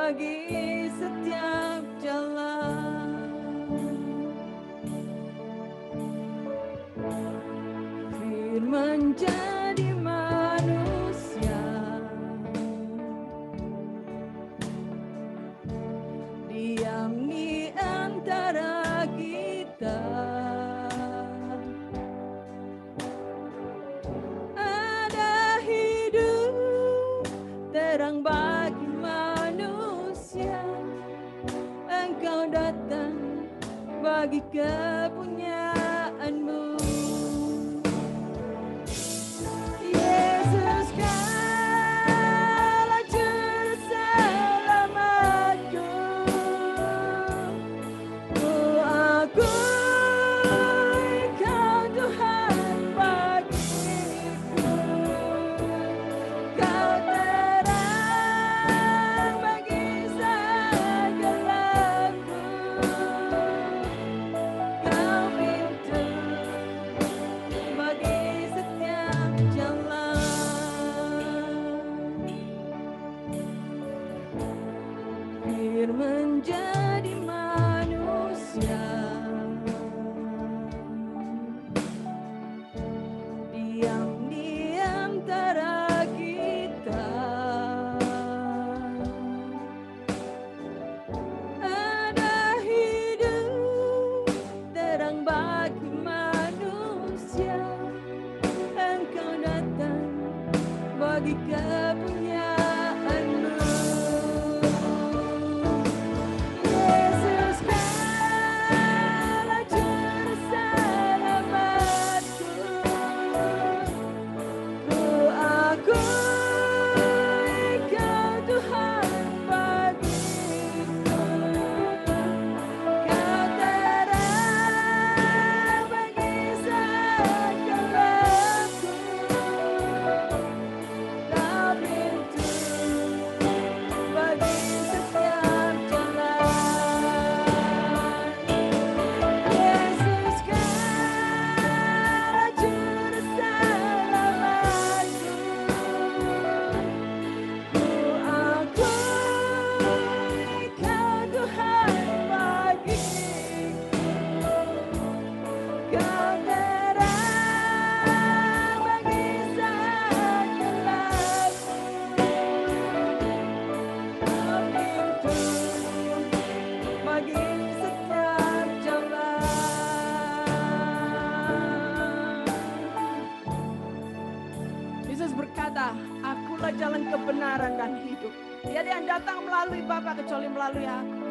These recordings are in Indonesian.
bagi setiap jalan. Firman jadi manusia, diam di antara kita. Ada hidup terang bagi manusia. Engkau datang bagi kepunyaanmu. Yesus kaulah juru selamatku. Ku akui Kau Tuhan bagiku. Kau terang bagi segalaku. Kau pintu bagi setiap jalan. Firman jadi manusia, diam di antara kita. Ada hidup terang bagi manusia. Engkau datang bagi kepunyaanmu. Yesus kaulah juru selamatku. Ku akui Kau Tuhan bagiku. Kau terang bagi segalaku. Kau pintu bagi setiap jalan. Yesus kaulah juru selamatku. Ku akui Kau Tuhan bagiku. Kau terang bagi segalaku. Kau pintu bagi setiap jalan. Yesus berkata, Akulah jalan kebenaran dan hidup. Tiada yang datang melalui Bapa kecuali melalui Aku.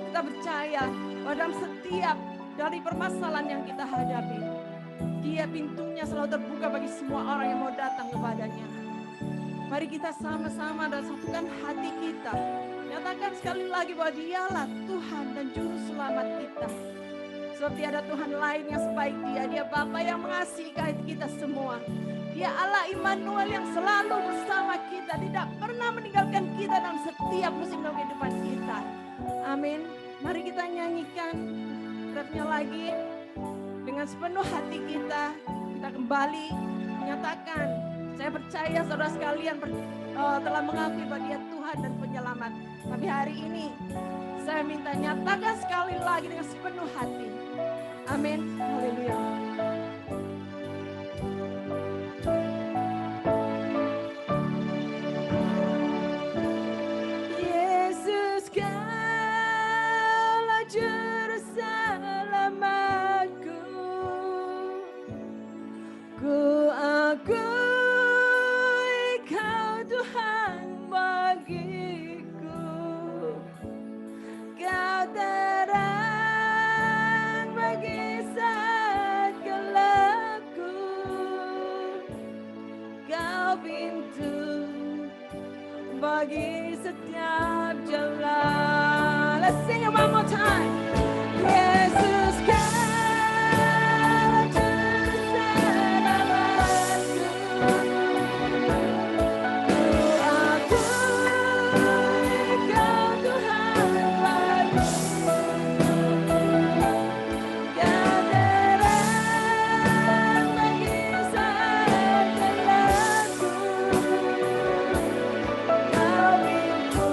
Kita percaya bahwa dalam setiap dari permasalahan yang kita hadapi, Dia pintunya selalu terbuka bagi semua orang yang mau datang kepadanya. Mari kita sama-sama dan satukan hati kita. Nyatakan sekali lagi bahwa Dialah Tuhan dan Juru Selamat kita. Sebab tiada Tuhan lain yang sebaik Dia. Dia Bapa yang mengasihi kita semua. Dia Allah Immanuel yang selalu bersama kita. Tidak pernah meninggalkan kita dalam setiap musim dalam kehidupan kita. Amin. Mari kita nyanyikan refnya lagi. Dengan sepenuh hati kita kembali menyatakan, saya percaya saudara sekalian telah mengakui bahwa Dia Tuhan dan Penyelamat. Tapi hari ini saya minta nyatakan sekali lagi dengan sepenuh hati. Amin. Haleluya. Yesus kaulah juru selamatku. Ku akui Kau Tuhan bagiku. Kau terang bagi segalaku. Kau pintu bagi setiap jalan. Let's sing it one more time. Yesus kaulah juru selamatku. Ku akui Kau Tuhan bagiku. Kau terang bagi segalaku. Kau pintu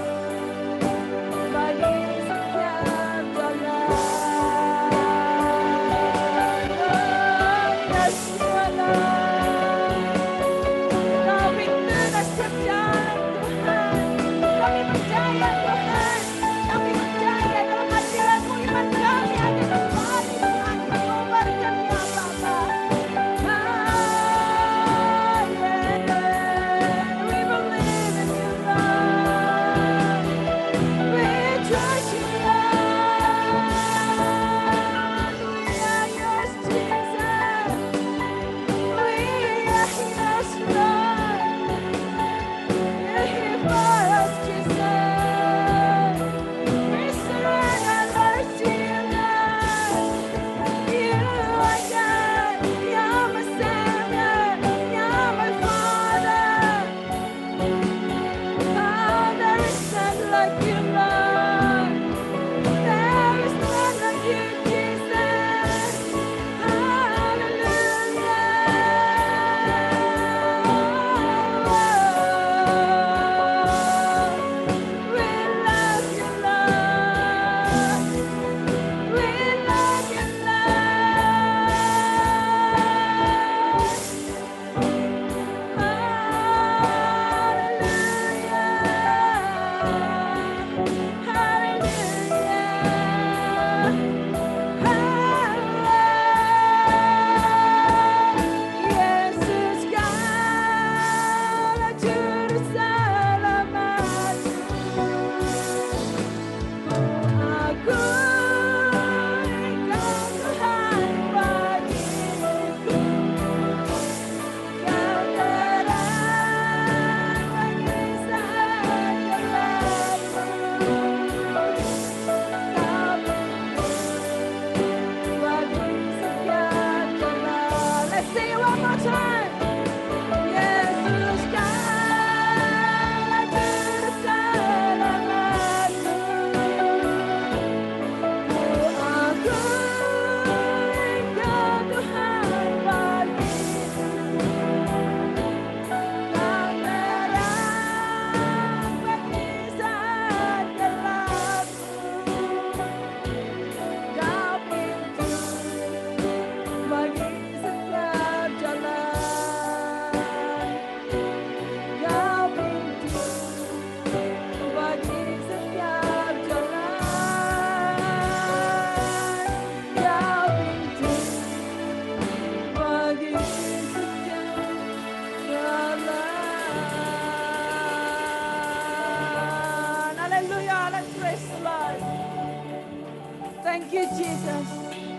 you Jesus.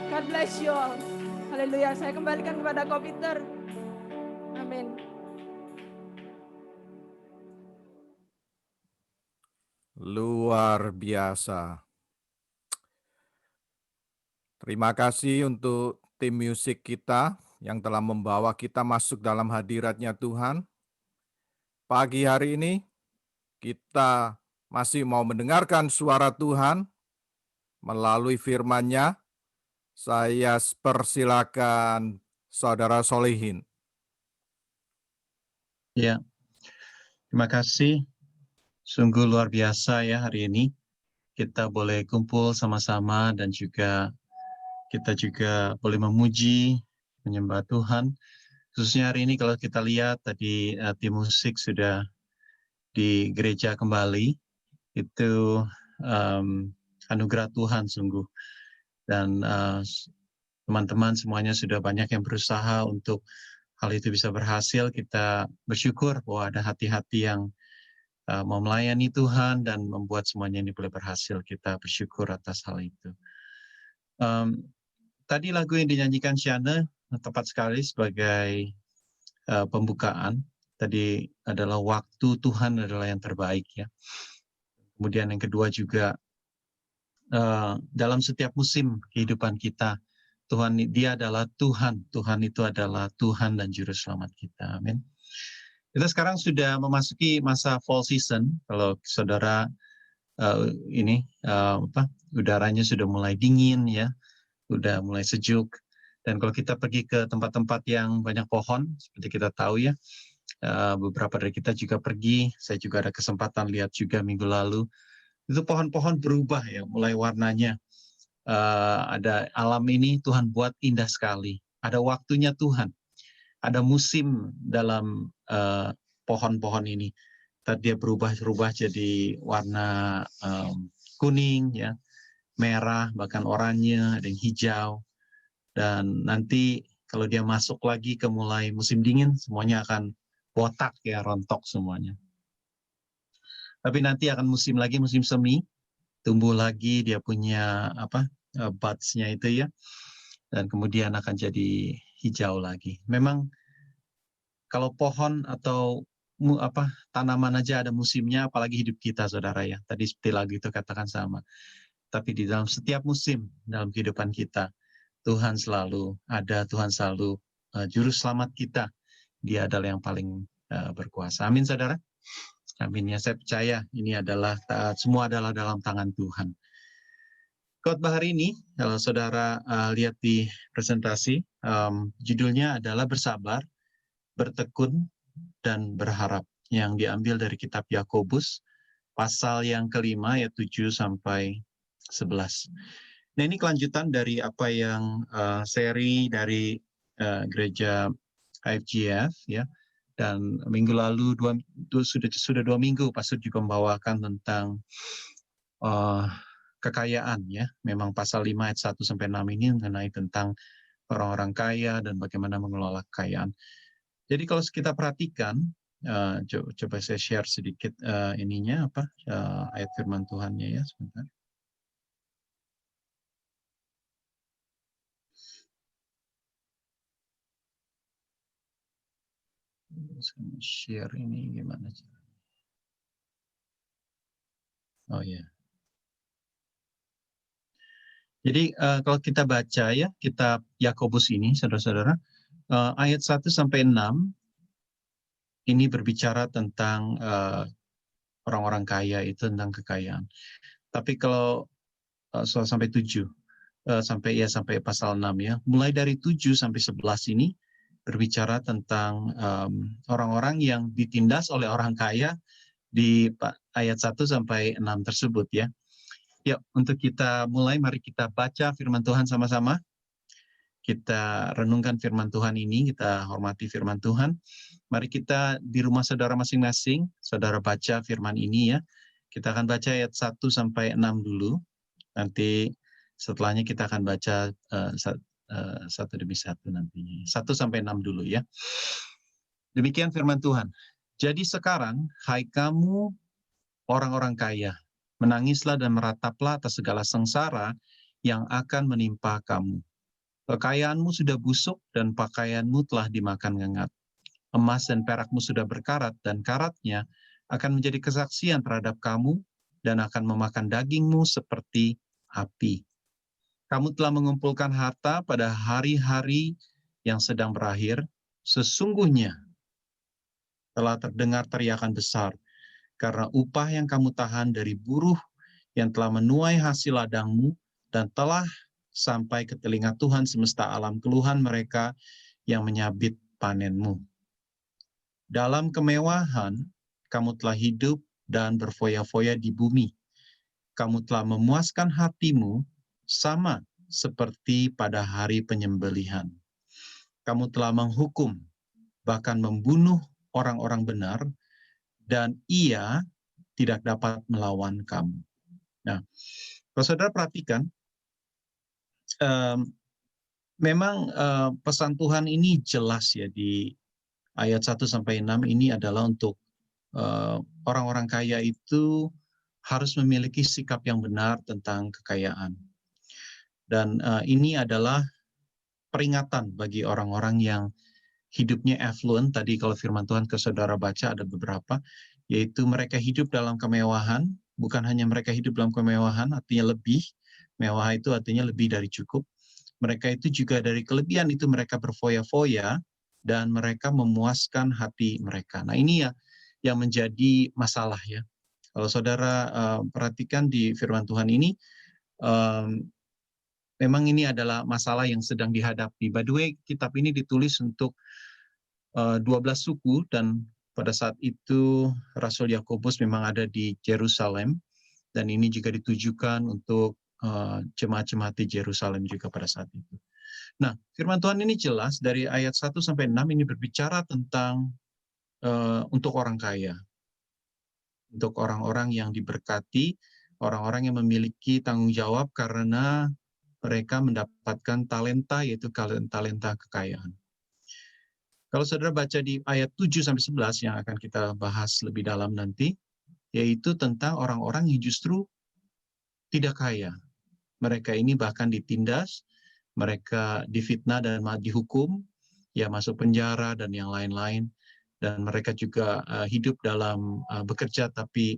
God bless you all. Haleluya. Saya kembalikan kepada Ko Peter. Amin. Luar biasa. Terima kasih untuk tim musik kita yang telah membawa kita masuk dalam hadiratnya Tuhan. Pagi hari ini kita masih mau mendengarkan suara Tuhan melalui firman-Nya. Saya persilakan Saudara Solihin. Ya, terima kasih. Sungguh luar biasa ya hari ini. Kita boleh kumpul sama-sama dan kita juga boleh memuji, menyembah Tuhan. Khususnya hari ini kalau kita lihat tadi tim musik sudah di gereja kembali, itu anugerah Tuhan sungguh. Dan teman-teman semuanya sudah banyak yang berusaha untuk hal itu bisa berhasil. Kita bersyukur bahwa ada hati-hati yang mau melayani Tuhan dan membuat semuanya ini boleh berhasil. Kita bersyukur atas hal itu. Tadi lagu yang dinyanyikan Shana tepat sekali sebagai pembukaan. Tadi adalah waktu Tuhan adalah yang terbaik ya. Kemudian yang kedua juga dalam setiap musim kehidupan kita, Dia adalah Tuhan. Tuhan itu adalah Tuhan dan Juru Selamat kita. Amin. Kita sekarang sudah memasuki masa fall season. Kalau saudara udaranya sudah mulai dingin ya, sudah mulai sejuk. Dan kalau kita pergi ke tempat-tempat yang banyak pohon, seperti kita tahu ya, beberapa dari kita juga pergi. Saya juga ada kesempatan lihat juga minggu lalu. Itu pohon-pohon berubah ya, mulai warnanya. Ada alam ini Tuhan buat indah sekali. Ada waktunya Tuhan. Ada musim dalam pohon-pohon ini. Tadi dia berubah jadi warna kuning, ya, merah, bahkan oranye, ada yang hijau. Dan nanti kalau dia masuk lagi ke mulai musim dingin, semuanya akan botak ya, rontok semuanya. Tapi nanti akan musim semi, tumbuh lagi dia punya buds-nya itu ya, dan kemudian akan jadi hijau lagi. Memang kalau pohon atau tanaman aja ada musimnya, apalagi hidup kita saudara ya. Tadi seperti lagu itu katakan sama. Tapi di dalam setiap musim dalam kehidupan kita, Tuhan selalu ada, Tuhan selalu juru selamat kita. Dia adalah yang paling berkuasa. Amin saudara. Amin ya, saya percaya ini adalah semua adalah dalam tangan Tuhan. Khotbah hari ini, kalau saudara lihat di presentasi, judulnya adalah bersabar, bertekun, dan berharap, yang diambil dari kitab Yakobus, pasal yang kelima, ayat 7 sampai 11. Nah ini kelanjutan dari apa yang seri dari gereja IFGF ya. Dan minggu lalu sudah 2 minggu pastor juga membawakan tentang kekayaan ya. Memang pasal 5 ayat 1 sampai 6 ini mengenai tentang orang-orang kaya dan bagaimana mengelola kekayaan. Jadi kalau kita perhatikan, coba saya share sedikit ayat firman Tuhannya ya sebentar. Share ini gimana caranya? Oh ya. Jadi kalau kita baca ya kitab Yakobus ini, saudara-saudara, ayat 1 sampai 6 ini berbicara tentang orang-orang kaya, itu tentang kekayaan. Tapi kalau sampai 7 sampai pasal 6 ya, mulai dari 7 sampai 11 ini berbicara tentang orang-orang yang ditindas oleh orang kaya di ayat 1 sampai 6 tersebut ya. Ya, untuk kita mulai, mari kita baca firman Tuhan sama-sama. Kita renungkan firman Tuhan ini, kita hormati firman Tuhan. Mari kita di rumah saudara masing-masing, saudara baca firman ini ya. Kita akan baca ayat 1 sampai 6 dulu. Nanti setelahnya kita akan baca satu demi satu nantinya. 1 sampai 6 dulu ya. Demikian firman Tuhan. Jadi sekarang, hai kamu orang-orang kaya, menangislah dan merataplah atas segala sengsara yang akan menimpa kamu. Kekayaanmu sudah busuk dan pakaianmu telah dimakan ngengat. Emas dan perakmu sudah berkarat dan karatnya akan menjadi kesaksian terhadap kamu dan akan memakan dagingmu seperti api. Kamu telah mengumpulkan harta pada hari-hari yang sedang berakhir. Sesungguhnya telah terdengar teriakan besar karena upah yang kamu tahan dari buruh yang telah menuai hasil ladangmu dan telah sampai ke telinga Tuhan semesta alam keluhan mereka yang menyabit panenmu. Dalam kemewahan, kamu telah hidup dan berfoya-foya di bumi. Kamu telah memuaskan hatimu sama seperti pada hari penyembelihan. Kamu telah menghukum, bahkan membunuh orang-orang benar, dan ia tidak dapat melawan kamu. Nah, kalau saudara perhatikan, memang pesan Tuhan ini jelas ya di ayat 1-6 ini adalah untuk orang-orang kaya itu harus memiliki sikap yang benar tentang kekayaan. Dan ini adalah peringatan bagi orang-orang yang hidupnya affluent. Tadi kalau firman Tuhan ke saudara baca ada beberapa, yaitu mereka hidup dalam kemewahan. Bukan hanya mereka hidup dalam kemewahan, artinya lebih. Mewah itu artinya lebih dari cukup. Mereka itu juga dari kelebihan itu mereka berfoya-foya dan mereka memuaskan hati mereka. Nah ini ya yang menjadi masalah ya. Kalau saudara perhatikan di firman Tuhan ini, memang ini adalah masalah yang sedang dihadapi. By the way, kitab ini ditulis untuk 12 suku dan pada saat itu Rasul Yakobus memang ada di Yerusalem dan ini juga ditujukan untuk jemaat-jemaat di Yerusalem juga pada saat itu. Nah, firman Tuhan ini jelas dari ayat 1-6 ini berbicara tentang untuk orang kaya. Untuk orang-orang yang diberkati, orang-orang yang memiliki tanggung jawab karena mereka mendapatkan talenta, yaitu talenta kekayaan. Kalau saudara baca di ayat 7-11 yang akan kita bahas lebih dalam nanti, yaitu tentang orang-orang yang justru tidak kaya. Mereka ini bahkan ditindas, mereka difitnah dan dihukum, ya masuk penjara dan yang lain-lain. Dan mereka juga hidup dalam bekerja tapi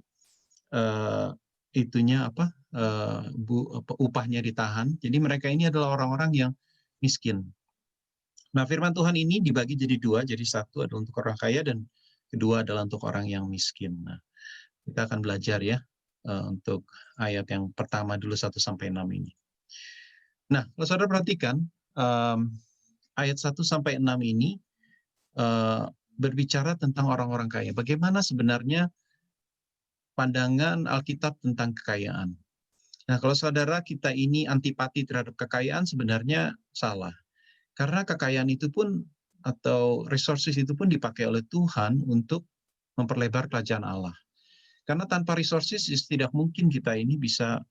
upahnya ditahan. Jadi mereka ini adalah orang-orang yang miskin. Nah, firman Tuhan ini dibagi jadi dua. Jadi satu adalah untuk orang kaya dan kedua adalah untuk orang yang miskin. Nah, kita akan belajar ya untuk ayat yang pertama dulu 1-6 ini. Nah, kalau saudara perhatikan ayat 1-6 ini berbicara tentang orang-orang kaya. Bagaimana sebenarnya pandangan Alkitab tentang kekayaan? Nah, kalau saudara kita ini antipati terhadap kekayaan sebenarnya salah. Karena kekayaan itu pun atau resources itu pun dipakai oleh Tuhan untuk memperlebar kerajaan Allah. Karena tanpa resources tidak mungkin kita ini bisa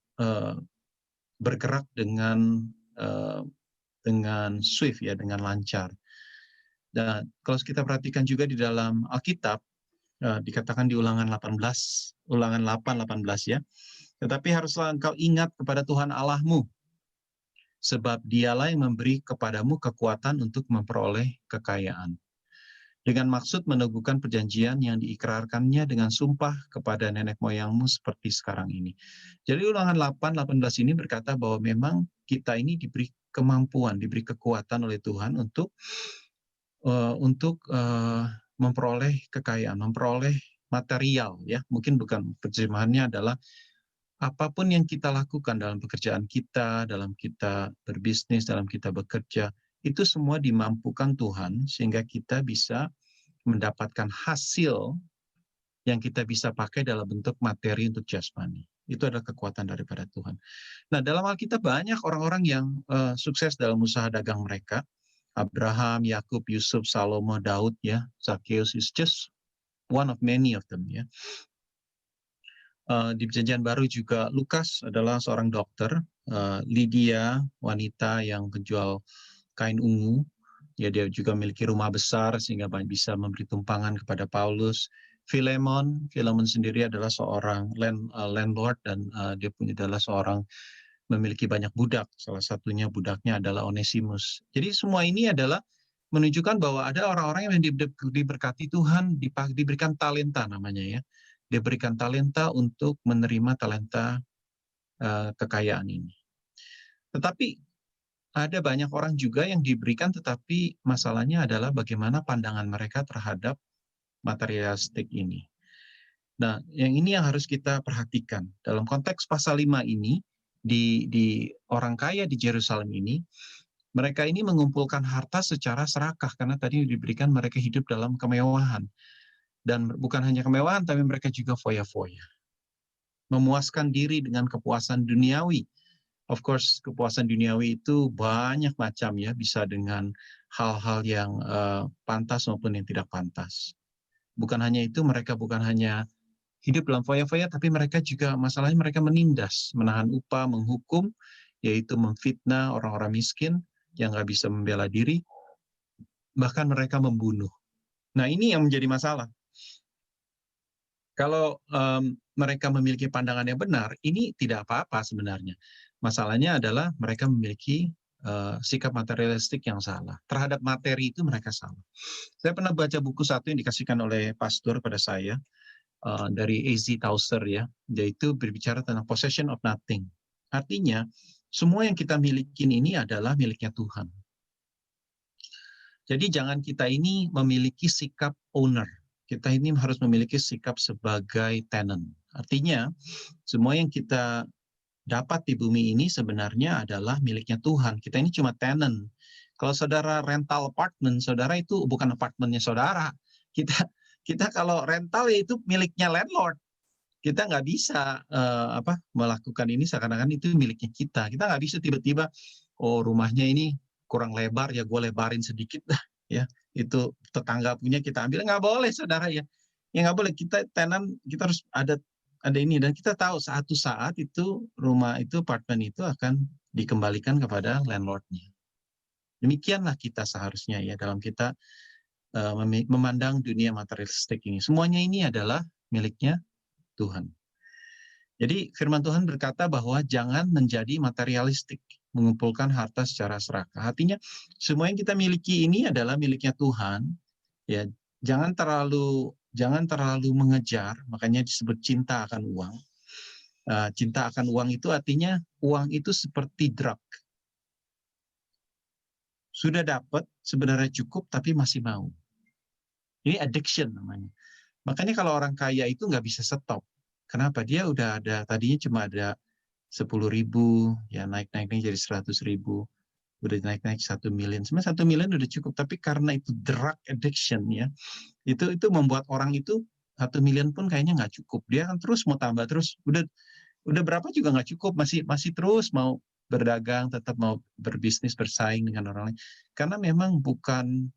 bergerak dengan swift ya, dengan lancar. Dan kalau kita perhatikan juga di dalam Alkitab dikatakan di Ulangan 8:18 ya. Tetapi haruslah engkau ingat kepada Tuhan Allahmu, sebab Dialah yang memberi kepadamu kekuatan untuk memperoleh kekayaan. Dengan maksud meneguhkan perjanjian yang diikrarkannya dengan sumpah kepada nenek moyangmu seperti sekarang ini. Jadi Ulangan 8:18 ini berkata bahwa memang kita ini diberi kemampuan, diberi kekuatan oleh Tuhan untuk memperoleh kekayaan, memperoleh material ya. Mungkin bukan terjemahannya adalah apapun yang kita lakukan dalam pekerjaan kita, dalam kita berbisnis, dalam kita bekerja, itu semua dimampukan Tuhan sehingga kita bisa mendapatkan hasil yang kita bisa pakai dalam bentuk materi untuk jasmani. Itu adalah kekuatan daripada Tuhan. Nah, dalam Alkitab banyak orang-orang yang sukses dalam usaha dagang mereka. Abraham, Yakub, Yusuf, Salomo, Daud, ya, Zakheus is just one of many of them, ya. Di Perjanjian Baru juga Lukas adalah seorang dokter, Lydia, wanita yang penjual kain ungu, ya dia juga memiliki rumah besar sehingga bisa memberi tumpangan kepada Paulus. Filemon sendiri adalah seorang landlord dan dia adalah seorang memiliki banyak budak. Salah satunya budaknya adalah Onesimus. Jadi semua ini adalah menunjukkan bahwa ada orang-orang yang diberkati Tuhan, diberikan talenta namanya ya. Diberikan talenta untuk menerima talenta kekayaan ini. Tetapi ada banyak orang juga yang diberikan, tetapi masalahnya adalah bagaimana pandangan mereka terhadap materialistik ini. Nah, yang harus kita perhatikan. Dalam konteks pasal 5 ini, di orang kaya di Yerusalem ini, mereka ini mengumpulkan harta secara serakah, karena tadi diberikan mereka hidup dalam kemewahan. Dan bukan hanya kemewahan, tapi mereka juga foya-foya. Memuaskan diri dengan kepuasan duniawi. Of course, kepuasan duniawi itu banyak macam ya, bisa dengan hal-hal yang pantas maupun yang tidak pantas. Bukan hanya itu, mereka bukan hanya hidup dalam foya-foya, tapi mereka juga masalahnya mereka menindas, menahan upah, menghukum, yaitu memfitnah orang-orang miskin yang nggak bisa membela diri, bahkan mereka membunuh. Nah, ini yang menjadi masalah. Kalau mereka memiliki pandangan yang benar, ini tidak apa-apa sebenarnya. Masalahnya adalah mereka memiliki sikap materialistik yang salah. Terhadap materi itu mereka salah. Saya pernah baca buku satu yang dikasihkan oleh pastor pada saya, dari A.Z. Tauser ya, yaitu berbicara tentang possession of nothing. Artinya, semua yang kita miliki ini adalah miliknya Tuhan. Jadi jangan kita ini memiliki sikap owner. Kita ini harus memiliki sikap sebagai tenant. Artinya, semua yang kita dapat di bumi ini sebenarnya adalah miliknya Tuhan. Kita ini cuma tenant. Kalau saudara rental apartment, saudara itu bukan apartemennya saudara. Kita kalau rental ya itu miliknya landlord. Kita nggak bisa melakukan ini seakan-akan itu miliknya kita. Kita nggak bisa tiba-tiba, oh rumahnya ini kurang lebar ya gue lebarin sedikit dah ya. Itu tetangga punya kita ambil, nggak boleh saudara ya. Ya nggak boleh, kita tenant, kita harus ada ini, dan kita tahu suatu saat itu rumah itu, apartemen itu akan dikembalikan kepada landlordnya. Demikianlah kita seharusnya ya dalam kita memandang dunia materialistik ini. Semuanya ini adalah miliknya Tuhan. Jadi firman Tuhan berkata bahwa jangan menjadi materialistik, mengumpulkan harta secara serakah. Artinya semua yang kita miliki ini adalah miliknya Tuhan. Ya, jangan terlalu mengejar, makanya disebut cinta akan uang. Cinta akan uang itu artinya uang itu seperti drug. Sudah dapat, sebenarnya cukup, tapi masih mau. Ini addiction namanya. Makanya kalau orang kaya itu nggak bisa stop. Kenapa? Dia udah ada, tadinya cuma ada 10.000, ya naik-naiknya jadi 100.000, udah naik-naik 1 miliar. Sebenarnya 1 miliar udah cukup, tapi karena itu drug addiction ya, itu membuat orang itu 1 miliar pun kayaknya nggak cukup. Dia akan terus mau tambah terus. Udah berapa juga nggak cukup, masih terus mau berdagang, tetap mau berbisnis, bersaing dengan orang lain. Karena memang bukan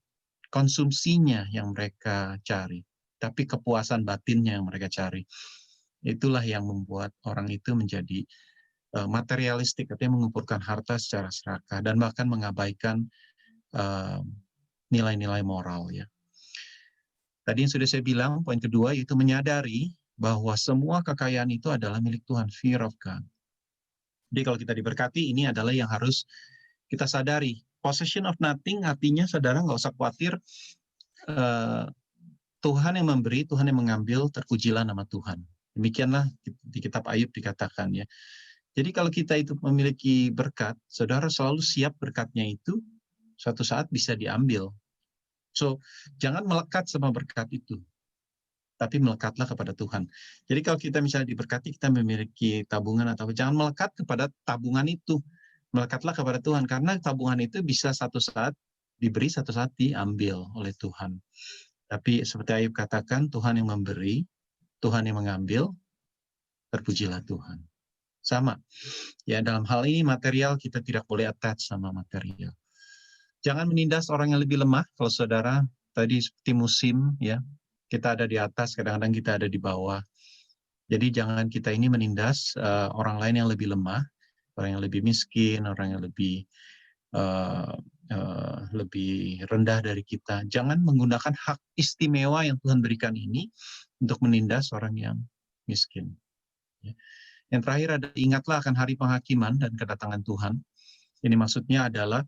konsumsinya yang mereka cari, tapi kepuasan batinnya yang mereka cari. Itulah yang membuat orang itu menjadi materialistik, artinya mengumpulkan harta secara serakah dan bahkan mengabaikan nilai-nilai moral ya. Tadi yang sudah saya bilang, poin kedua yaitu menyadari bahwa semua kekayaan itu adalah milik Tuhan, fear of God. Jadi kalau kita diberkati, ini adalah yang harus kita sadari. Possession of nothing artinya saudara nggak usah khawatir, Tuhan yang memberi, Tuhan yang mengambil, terpujilah nama Tuhan. Demikianlah di kitab Ayub dikatakan ya. Jadi kalau kita itu memiliki berkat, saudara selalu siap berkatnya itu suatu saat bisa diambil. So, jangan melekat sama berkat itu, tapi melekatlah kepada Tuhan. Jadi kalau kita misalnya diberkati, kita memiliki tabungan atau jangan melekat kepada tabungan itu, melekatlah kepada Tuhan, karena tabungan itu bisa satu saat diberi, satu saat diambil oleh Tuhan. Tapi seperti Ayub katakan, Tuhan yang memberi, Tuhan yang mengambil, terpujilah Tuhan. Sama. Ya, dalam hal ini material kita tidak boleh attach sama material. Jangan menindas orang yang lebih lemah. Kalau saudara tadi seperti musim ya, kita ada di atas, kadang-kadang kita ada di bawah. Jadi jangan kita ini menindas orang lain yang lebih lemah, orang yang lebih miskin, orang yang lebih rendah dari kita. Jangan menggunakan hak istimewa yang Tuhan berikan ini untuk menindas orang yang miskin. Yang terakhir ada ingatlah akan hari penghakiman dan kedatangan Tuhan. Ini maksudnya adalah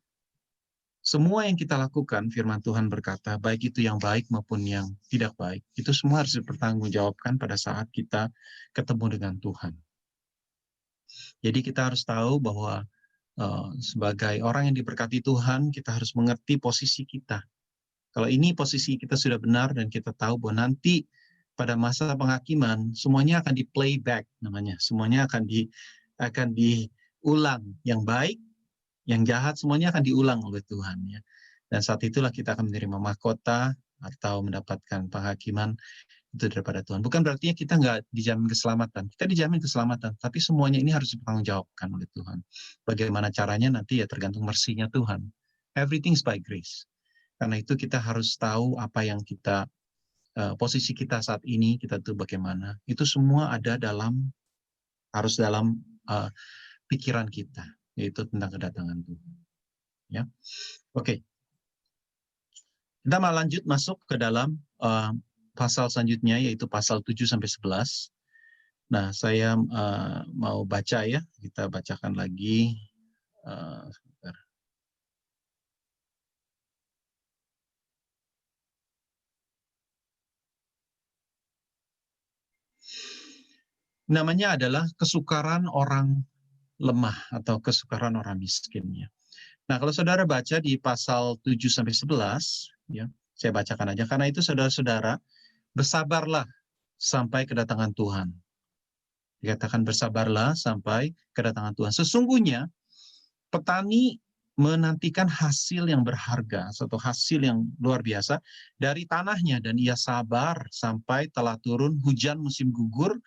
semua yang kita lakukan, firman Tuhan berkata, baik itu yang baik maupun yang tidak baik, itu semua harus dipertanggungjawabkan pada saat kita ketemu dengan Tuhan. Jadi kita harus tahu bahwa sebagai orang yang diberkati Tuhan, kita harus mengerti posisi kita. Kalau ini posisi kita sudah benar dan kita tahu bahwa nanti pada masa penghakiman semuanya akan di-playback namanya, semuanya akan diulang, yang baik, yang jahat semuanya akan diulang oleh Tuhan ya. Dan saat itulah kita akan menerima mahkota atau mendapatkan penghakiman itu daripada Tuhan. Bukan berarti kita nggak dijamin keselamatan. Kita dijamin keselamatan, tapi semuanya ini harus dipertanggungjawabkan oleh Tuhan. Bagaimana caranya nanti ya tergantung mercy-nya Tuhan. Everything's by grace. Karena itu kita harus tahu apa yang kita, posisi kita saat ini, kita tuh bagaimana. Itu semua ada harus dalam pikiran kita, yaitu tentang kedatangan Tuhan. Ya, oke. Kita mau lanjut masuk ke dalam pasal selanjutnya, yaitu pasal 7-11. Nah, saya mau baca ya, kita bacakan lagi. Sebentar. Namanya adalah kesukaran orang lemah atau kesukaran orang miskin. Ya. Nah, kalau saudara baca di pasal 7-11, ya, saya bacakan aja, karena itu saudara-saudara, bersabarlah sampai kedatangan Tuhan. Dikatakan bersabarlah sampai kedatangan Tuhan. Sesungguhnya petani menantikan hasil yang berharga, atau hasil yang luar biasa dari tanahnya, dan ia sabar sampai telah turun hujan musim gugur,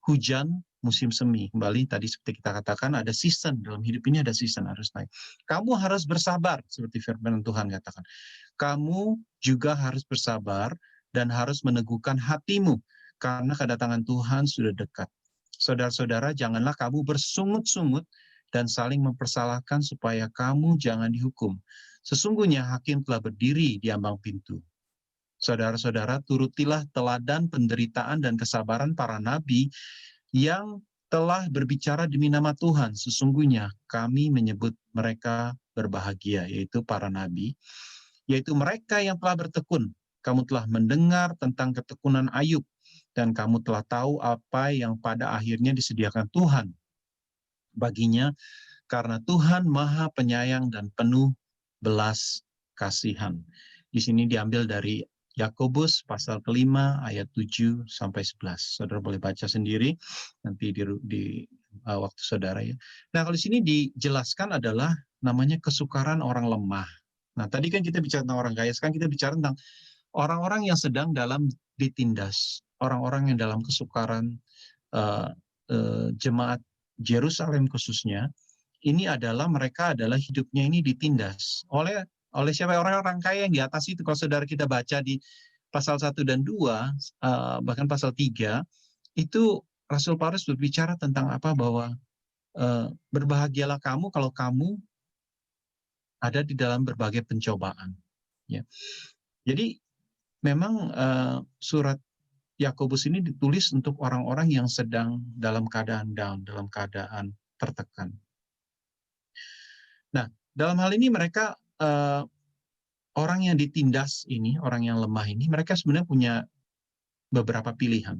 hujan musim semi. Kembali tadi seperti kita katakan, ada season, dalam hidup ini ada season, harus naik. Kamu harus bersabar, seperti firman Tuhan katakan. Kamu juga harus bersabar dan harus meneguhkan hatimu, karena kedatangan Tuhan sudah dekat. Saudara-saudara, janganlah kamu bersungut-sungut dan saling mempersalahkan supaya kamu jangan dihukum. Sesungguhnya hakim telah berdiri di ambang pintu. Saudara-saudara, turutilah teladan penderitaan dan kesabaran para nabi yang telah berbicara demi nama Tuhan. Sesungguhnya kami menyebut mereka berbahagia, yaitu para nabi, yaitu mereka yang telah bertekun. Kamu telah mendengar tentang ketekunan Ayub, dan kamu telah tahu apa yang pada akhirnya disediakan Tuhan baginya, karena Tuhan Maha Penyayang dan penuh belas kasihan. Di sini diambil dari Yakobus pasal kelima ayat 7-11. Saudara boleh baca sendiri nanti di waktu saudara ya. Nah, kalau di sini dijelaskan adalah namanya kesukaran orang lemah. Nah, tadi kan kita bicara tentang orang kaya, sekarang kita bicara tentang orang-orang yang sedang dalam ditindas, orang-orang yang dalam kesukaran. Jemaat Yerusalem khususnya, ini adalah mereka adalah hidupnya ini ditindas oleh siapa? Orang-orang kaya yang di atas itu. Kalau saudara kita baca di pasal 1 dan 2, bahkan pasal 3, itu Rasul Paulus berbicara tentang apa? Bahwa berbahagialah kamu kalau kamu ada di dalam berbagai pencobaan. Ya. Jadi memang surat Yakobus ini ditulis untuk orang-orang yang sedang dalam keadaan down, dalam keadaan tertekan. Nah, dalam hal ini mereka, orang yang ditindas ini, orang yang lemah ini, mereka sebenarnya punya beberapa pilihan.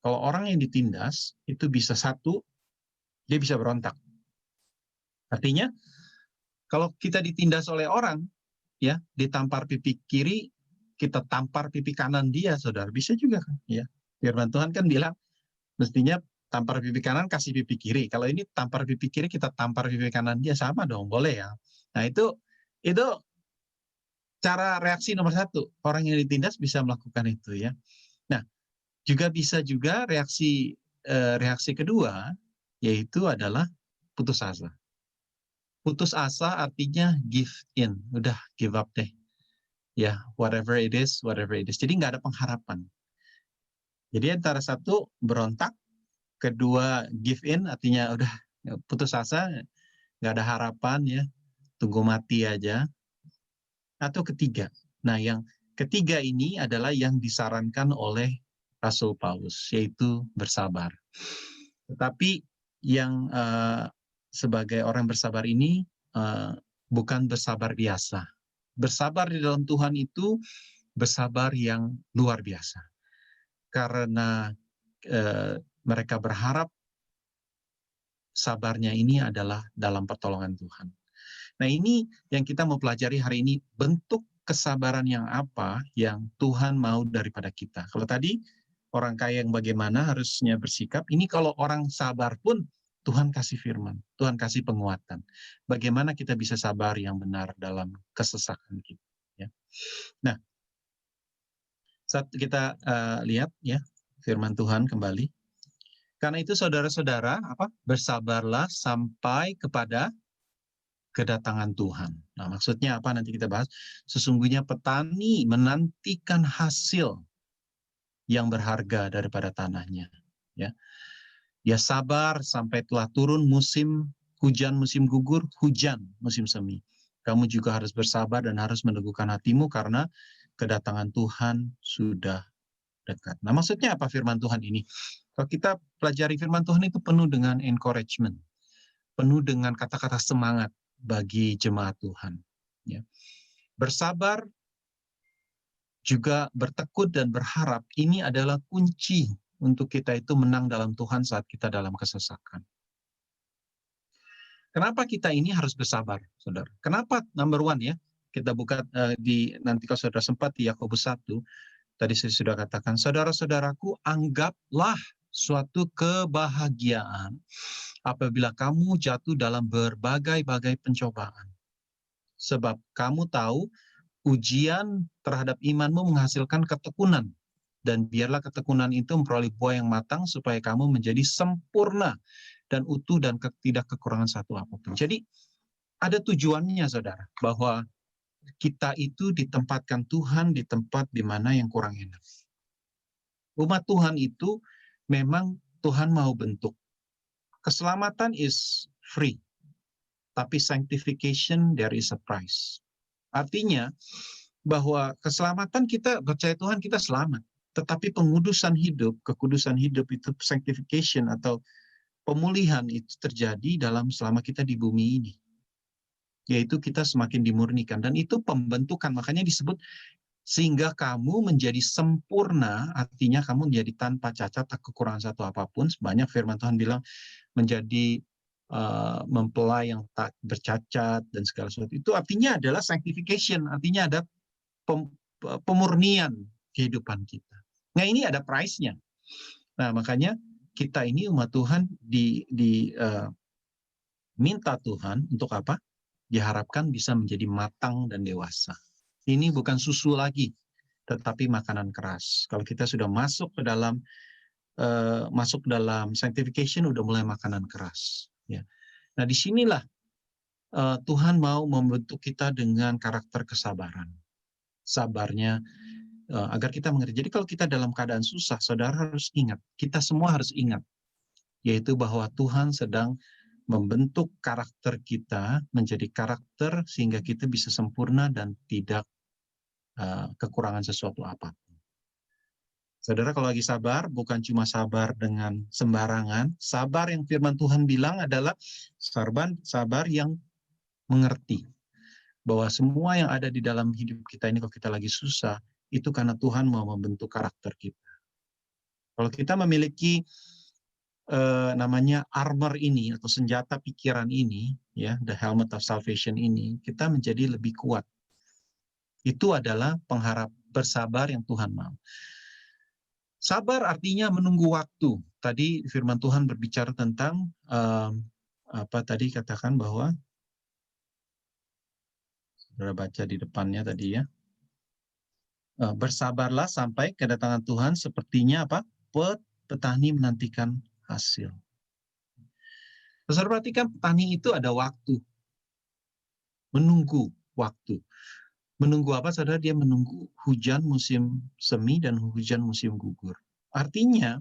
Kalau orang yang ditindas, itu bisa satu, dia bisa berontak. Artinya, kalau kita ditindas oleh orang, ya, ditampar pipi kiri, kita tampar pipi kanan dia, saudara, bisa juga kan? Ya, firman Tuhan kan bilang, mestinya tampar pipi kanan, kasih pipi kiri. Kalau ini tampar pipi kiri, kita tampar pipi kanan dia, sama dong, boleh ya. Nah, itu cara reaksi nomor satu. Orang yang ditindas bisa melakukan itu ya. Nah, bisa juga reaksi kedua, yaitu adalah putus asa. Putus asa artinya give in, udah give up deh. Ya, whatever it is. Jadi nggak ada pengharapan. Jadi antara satu berontak, kedua give in, artinya udah putus asa, nggak ada harapan ya, tunggu mati aja. Atau ketiga. Nah, yang ketiga ini adalah yang disarankan oleh Rasul Paulus, yaitu bersabar. Tetapi yang sebagai orang bersabar ini bukan bersabar biasa. Bersabar di dalam Tuhan itu bersabar yang luar biasa. Karena mereka berharap sabarnya ini adalah dalam pertolongan Tuhan. Nah, ini yang kita mau pelajari hari ini, bentuk kesabaran yang apa yang Tuhan mau daripada kita. Kalau tadi orang kaya yang bagaimana harusnya bersikap, ini kalau orang sabar pun Tuhan kasih firman, Tuhan kasih penguatan. Bagaimana kita bisa sabar yang benar dalam kesesakan kita. Ya. Nah, saat kita lihat ya firman Tuhan kembali. Karena itu saudara-saudara, bersabarlah sampai kepada kedatangan Tuhan. Nah, maksudnya apa nanti kita bahas. Sesungguhnya petani menantikan hasil yang berharga daripada tanahnya. Ya, dia sabar sampai telah turun musim hujan, musim gugur, hujan, musim semi. Kamu juga harus bersabar dan harus meneguhkan hatimu karena kedatangan Tuhan sudah dekat. Nah, maksudnya apa firman Tuhan ini? Kalau kita pelajari firman Tuhan itu penuh dengan encouragement, penuh dengan kata-kata semangat bagi jemaat Tuhan. Ya. Bersabar, juga bertekun dan berharap, ini adalah kunci untuk kita itu menang dalam Tuhan saat kita dalam kesesakan. Kenapa kita ini harus bersabar, saudara? Kenapa number one ya? Kita buka nanti kalau saudara sempat di Yakobus 1, tadi saya sudah katakan, saudara-saudaraku, anggaplah suatu kebahagiaan apabila kamu jatuh dalam berbagai-bagai pencobaan. Sebab kamu tahu ujian terhadap imanmu menghasilkan ketekunan. Dan biarlah ketekunan itu memperoleh buah yang matang supaya kamu menjadi sempurna dan utuh dan tidak kekurangan satu apapun. Jadi ada tujuannya saudara, bahwa kita itu ditempatkan Tuhan di tempat di mana yang kurang enak. Umat Tuhan itu memang Tuhan mau bentuk. Keselamatan is free, tapi sanctification there is a price. Artinya bahwa keselamatan kita percaya Tuhan kita selamat, tetapi pengudusan hidup, kekudusan hidup itu sanctification atau pemulihan itu terjadi selama kita di bumi ini. Yaitu kita semakin dimurnikan dan itu pembentukan, makanya disebut sehingga kamu menjadi sempurna, artinya kamu menjadi tanpa cacat, tak kekurangan satu apapun. Banyak firman Tuhan bilang menjadi mempelai yang tak bercacat dan segala sesuatu. Itu artinya adalah sanctification, artinya ada pemurnian kehidupan kita. Nah, ini ada price-nya. Nah, makanya kita ini umat Tuhan minta Tuhan untuk apa? Diharapkan bisa menjadi matang dan dewasa. Ini bukan susu lagi, tetapi makanan keras. Kalau kita sudah masuk dalam sanctification, udah mulai makanan keras. Ya. Nah, disinilah Tuhan mau membentuk kita dengan karakter kesabaran. Sabarnya agar kita mengerti. Jadi kalau kita dalam keadaan susah, saudara harus ingat, kita semua harus ingat, yaitu bahwa Tuhan sedang membentuk karakter kita menjadi karakter sehingga kita bisa sempurna dan tidak kekurangan sesuatu apapun. Saudara kalau lagi sabar, bukan cuma sabar dengan sembarangan, sabar yang firman Tuhan bilang adalah sabar yang mengerti. Bahwa semua yang ada di dalam hidup kita ini kalau kita lagi susah, itu karena Tuhan mau membentuk karakter kita. Kalau kita memiliki namanya armor ini atau senjata pikiran ini, ya, the helmet of salvation ini, kita menjadi lebih kuat. Itu adalah bersabar yang Tuhan mau. Sabar artinya menunggu waktu. Tadi firman Tuhan berbicara tentang tadi katakan bahwa saudara baca di depannya tadi ya. Bersabarlah sampai kedatangan Tuhan sepertinya apa? Petani menantikan hasil. Saudara perhatikan petani itu ada waktu. Menunggu waktu. Menunggu apa saudara? Dia menunggu hujan musim semi dan hujan musim gugur. Artinya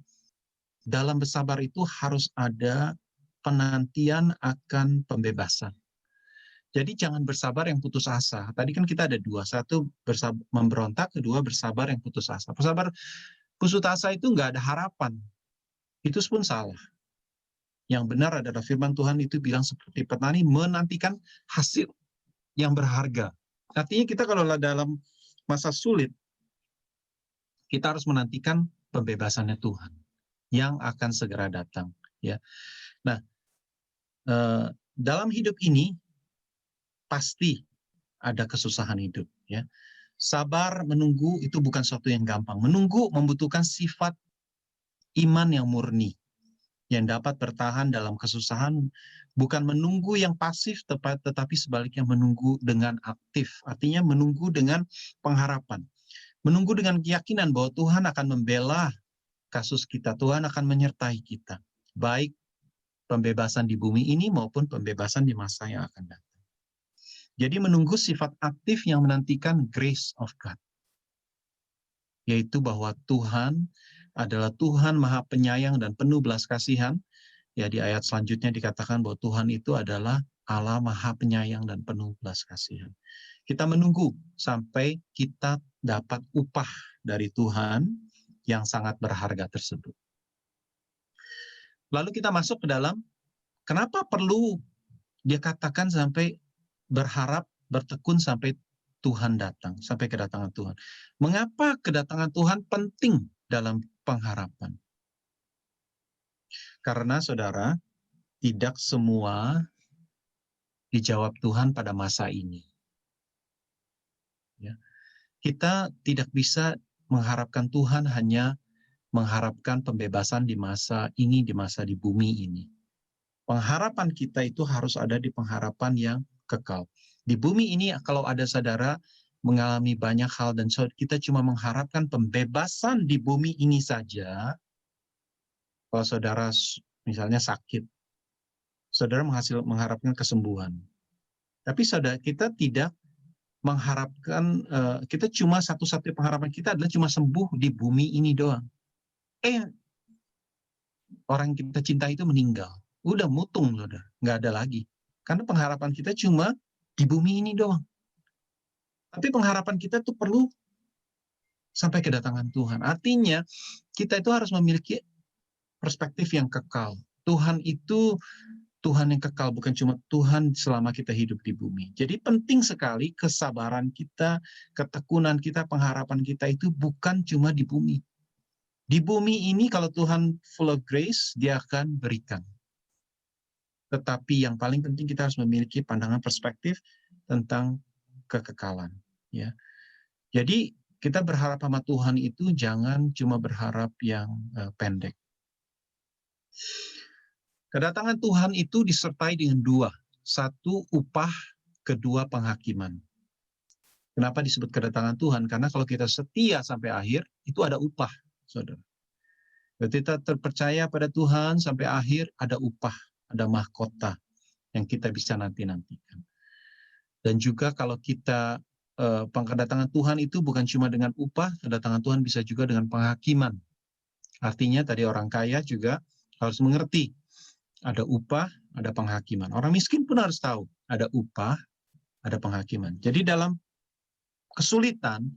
dalam bersabar itu harus ada penantian akan pembebasan. Jadi jangan bersabar yang putus asa. Tadi kan kita ada dua. Satu memberontak, kedua bersabar yang putus asa. Bersabar putus asa itu nggak ada harapan. Itu pun salah. Yang benar adalah firman Tuhan itu bilang seperti petani menantikan hasil yang berharga. Artinya kita kalau dalam masa sulit, kita harus menantikan pembebasannya Tuhan yang akan segera datang. Ya, nah dalam hidup ini pasti ada kesusahan hidup. Ya, sabar menunggu itu bukan sesuatu yang gampang. Menunggu membutuhkan sifat iman yang murni, yang dapat bertahan dalam kesusahan, bukan menunggu yang pasif, tetapi sebaliknya menunggu dengan aktif. Artinya menunggu dengan pengharapan. Menunggu dengan keyakinan bahwa Tuhan akan membela kasus kita, Tuhan akan menyertai kita. Baik pembebasan di bumi ini maupun pembebasan di masa yang akan datang. Jadi menunggu sifat aktif yang menantikan grace of God. Yaitu bahwa Tuhan adalah Tuhan Maha Penyayang dan penuh belas kasihan. Ya, di ayat selanjutnya dikatakan bahwa Tuhan itu adalah Allah Maha Penyayang dan penuh belas kasihan. Kita menunggu sampai kita dapat upah dari Tuhan yang sangat berharga tersebut. Lalu kita masuk ke dalam, kenapa perlu dia katakan sampai berharap, bertekun sampai Tuhan datang, sampai kedatangan Tuhan. Mengapa kedatangan Tuhan penting dalam pengharapan? Karena saudara, tidak semua dijawab Tuhan pada masa ini. Ya. Kita tidak bisa mengharapkan Tuhan hanya mengharapkan pembebasan di masa ini, di masa di bumi ini. Pengharapan kita itu harus ada di pengharapan yang kekal. Di bumi ini kalau ada saudara mengalami banyak hal dan kita cuma mengharapkan pembebasan di bumi ini saja, kalau saudara misalnya sakit, saudara mengharapkan kesembuhan. Tapi saudara, kita tidak mengharapkan, kita cuma satu-satunya pengharapan kita adalah cuma sembuh di bumi ini doang. Orang yang kita cintai itu meninggal. Udah mutung, saudara. Nggak ada lagi. Karena pengharapan kita cuma di bumi ini doang. Tapi pengharapan kita tuh perlu sampai kedatangan Tuhan. Artinya, kita itu harus memiliki perspektif yang kekal. Tuhan itu Tuhan yang kekal, bukan cuma Tuhan selama kita hidup di bumi. Jadi penting sekali kesabaran kita, ketekunan kita, pengharapan kita itu bukan cuma di bumi. Di bumi ini kalau Tuhan full of grace, dia akan berikan. Tetapi yang paling penting kita harus memiliki pandangan perspektif tentang kekekalan. Ya. Jadi kita berharap sama Tuhan itu jangan cuma berharap yang pendek. Kedatangan Tuhan itu disertai dengan dua. Satu, upah. Kedua, penghakiman. Kenapa disebut kedatangan Tuhan? Karena kalau kita setia sampai akhir, itu ada upah, saudara. Kalau kita terpercaya pada Tuhan sampai akhir, ada upah, ada mahkota yang kita bisa nanti-nantikan. Dan juga kalau kita, kedatangan Tuhan itu bukan cuma dengan upah, kedatangan Tuhan bisa juga dengan penghakiman. Artinya tadi orang kaya juga harus mengerti, ada upah, ada penghakiman. Orang miskin pun harus tahu, ada upah, ada penghakiman. Jadi dalam kesulitan,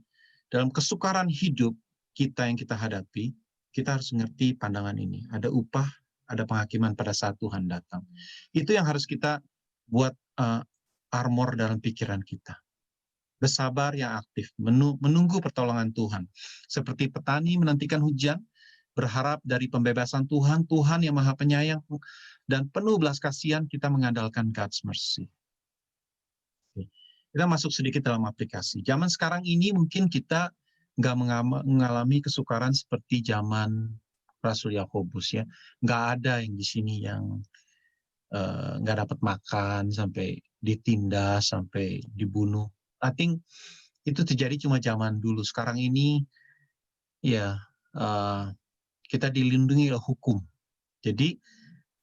dalam kesukaran hidup kita yang kita hadapi, kita harus mengerti pandangan ini. Ada upah, ada penghakiman pada saat Tuhan datang. Itu yang harus kita buat armor dalam pikiran kita. Bersabar yang aktif, menunggu pertolongan Tuhan. Seperti petani menantikan hujan, berharap dari pembebasan Tuhan, Tuhan yang Maha Penyayang dan penuh belas kasihan, kita mengandalkan God's mercy. Kita masuk sedikit dalam aplikasi. Zaman sekarang ini mungkin kita nggak mengalami kesukaran seperti zaman Rasul Yakobus ya. Nggak ada yang di sini yang nggak dapat makan, sampai ditindas, sampai dibunuh. I think itu terjadi cuma zaman dulu. Sekarang ini ya kita dilindungi oleh hukum. Jadi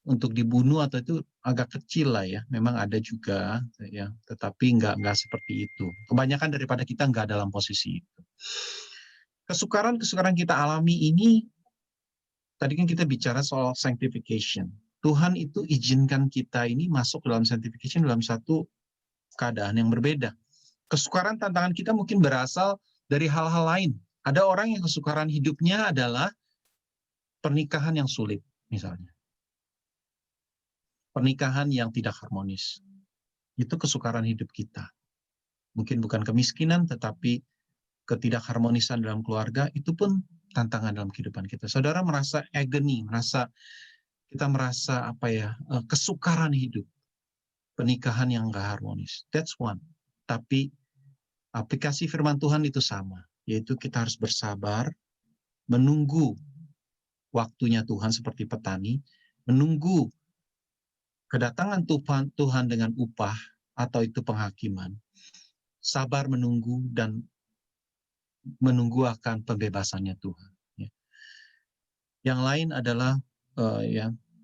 untuk dibunuh atau itu agak kecil lah ya. Memang ada juga ya, tetapi nggak seperti itu. Kebanyakan daripada kita nggak dalam posisi itu. Kesukaran kita alami ini, tadi kan kita bicara soal sanctification. Tuhan itu izinkan kita ini masuk dalam sanctification dalam satu keadaan yang berbeda. Kesukaran tantangan kita mungkin berasal dari hal-hal lain. Ada orang yang kesukaran hidupnya adalah pernikahan yang sulit, misalnya. pernikahan yang tidak harmonis. Itu kesukaran hidup kita. Mungkin bukan kemiskinan, tetapi ketidakharmonisan dalam keluarga, itu pun tantangan dalam kehidupan kita. Saudara merasa agony, kita merasa kesukaran hidup, pernikahan yang nggak harmonis. That's one. Tapi aplikasi firman Tuhan itu sama, yaitu kita harus bersabar, menunggu waktunya Tuhan seperti petani, menunggu kedatangan Tuhan dengan upah atau itu penghakiman, sabar menunggu dan menunggu akan pembebasannya Tuhan. Yang lain adalah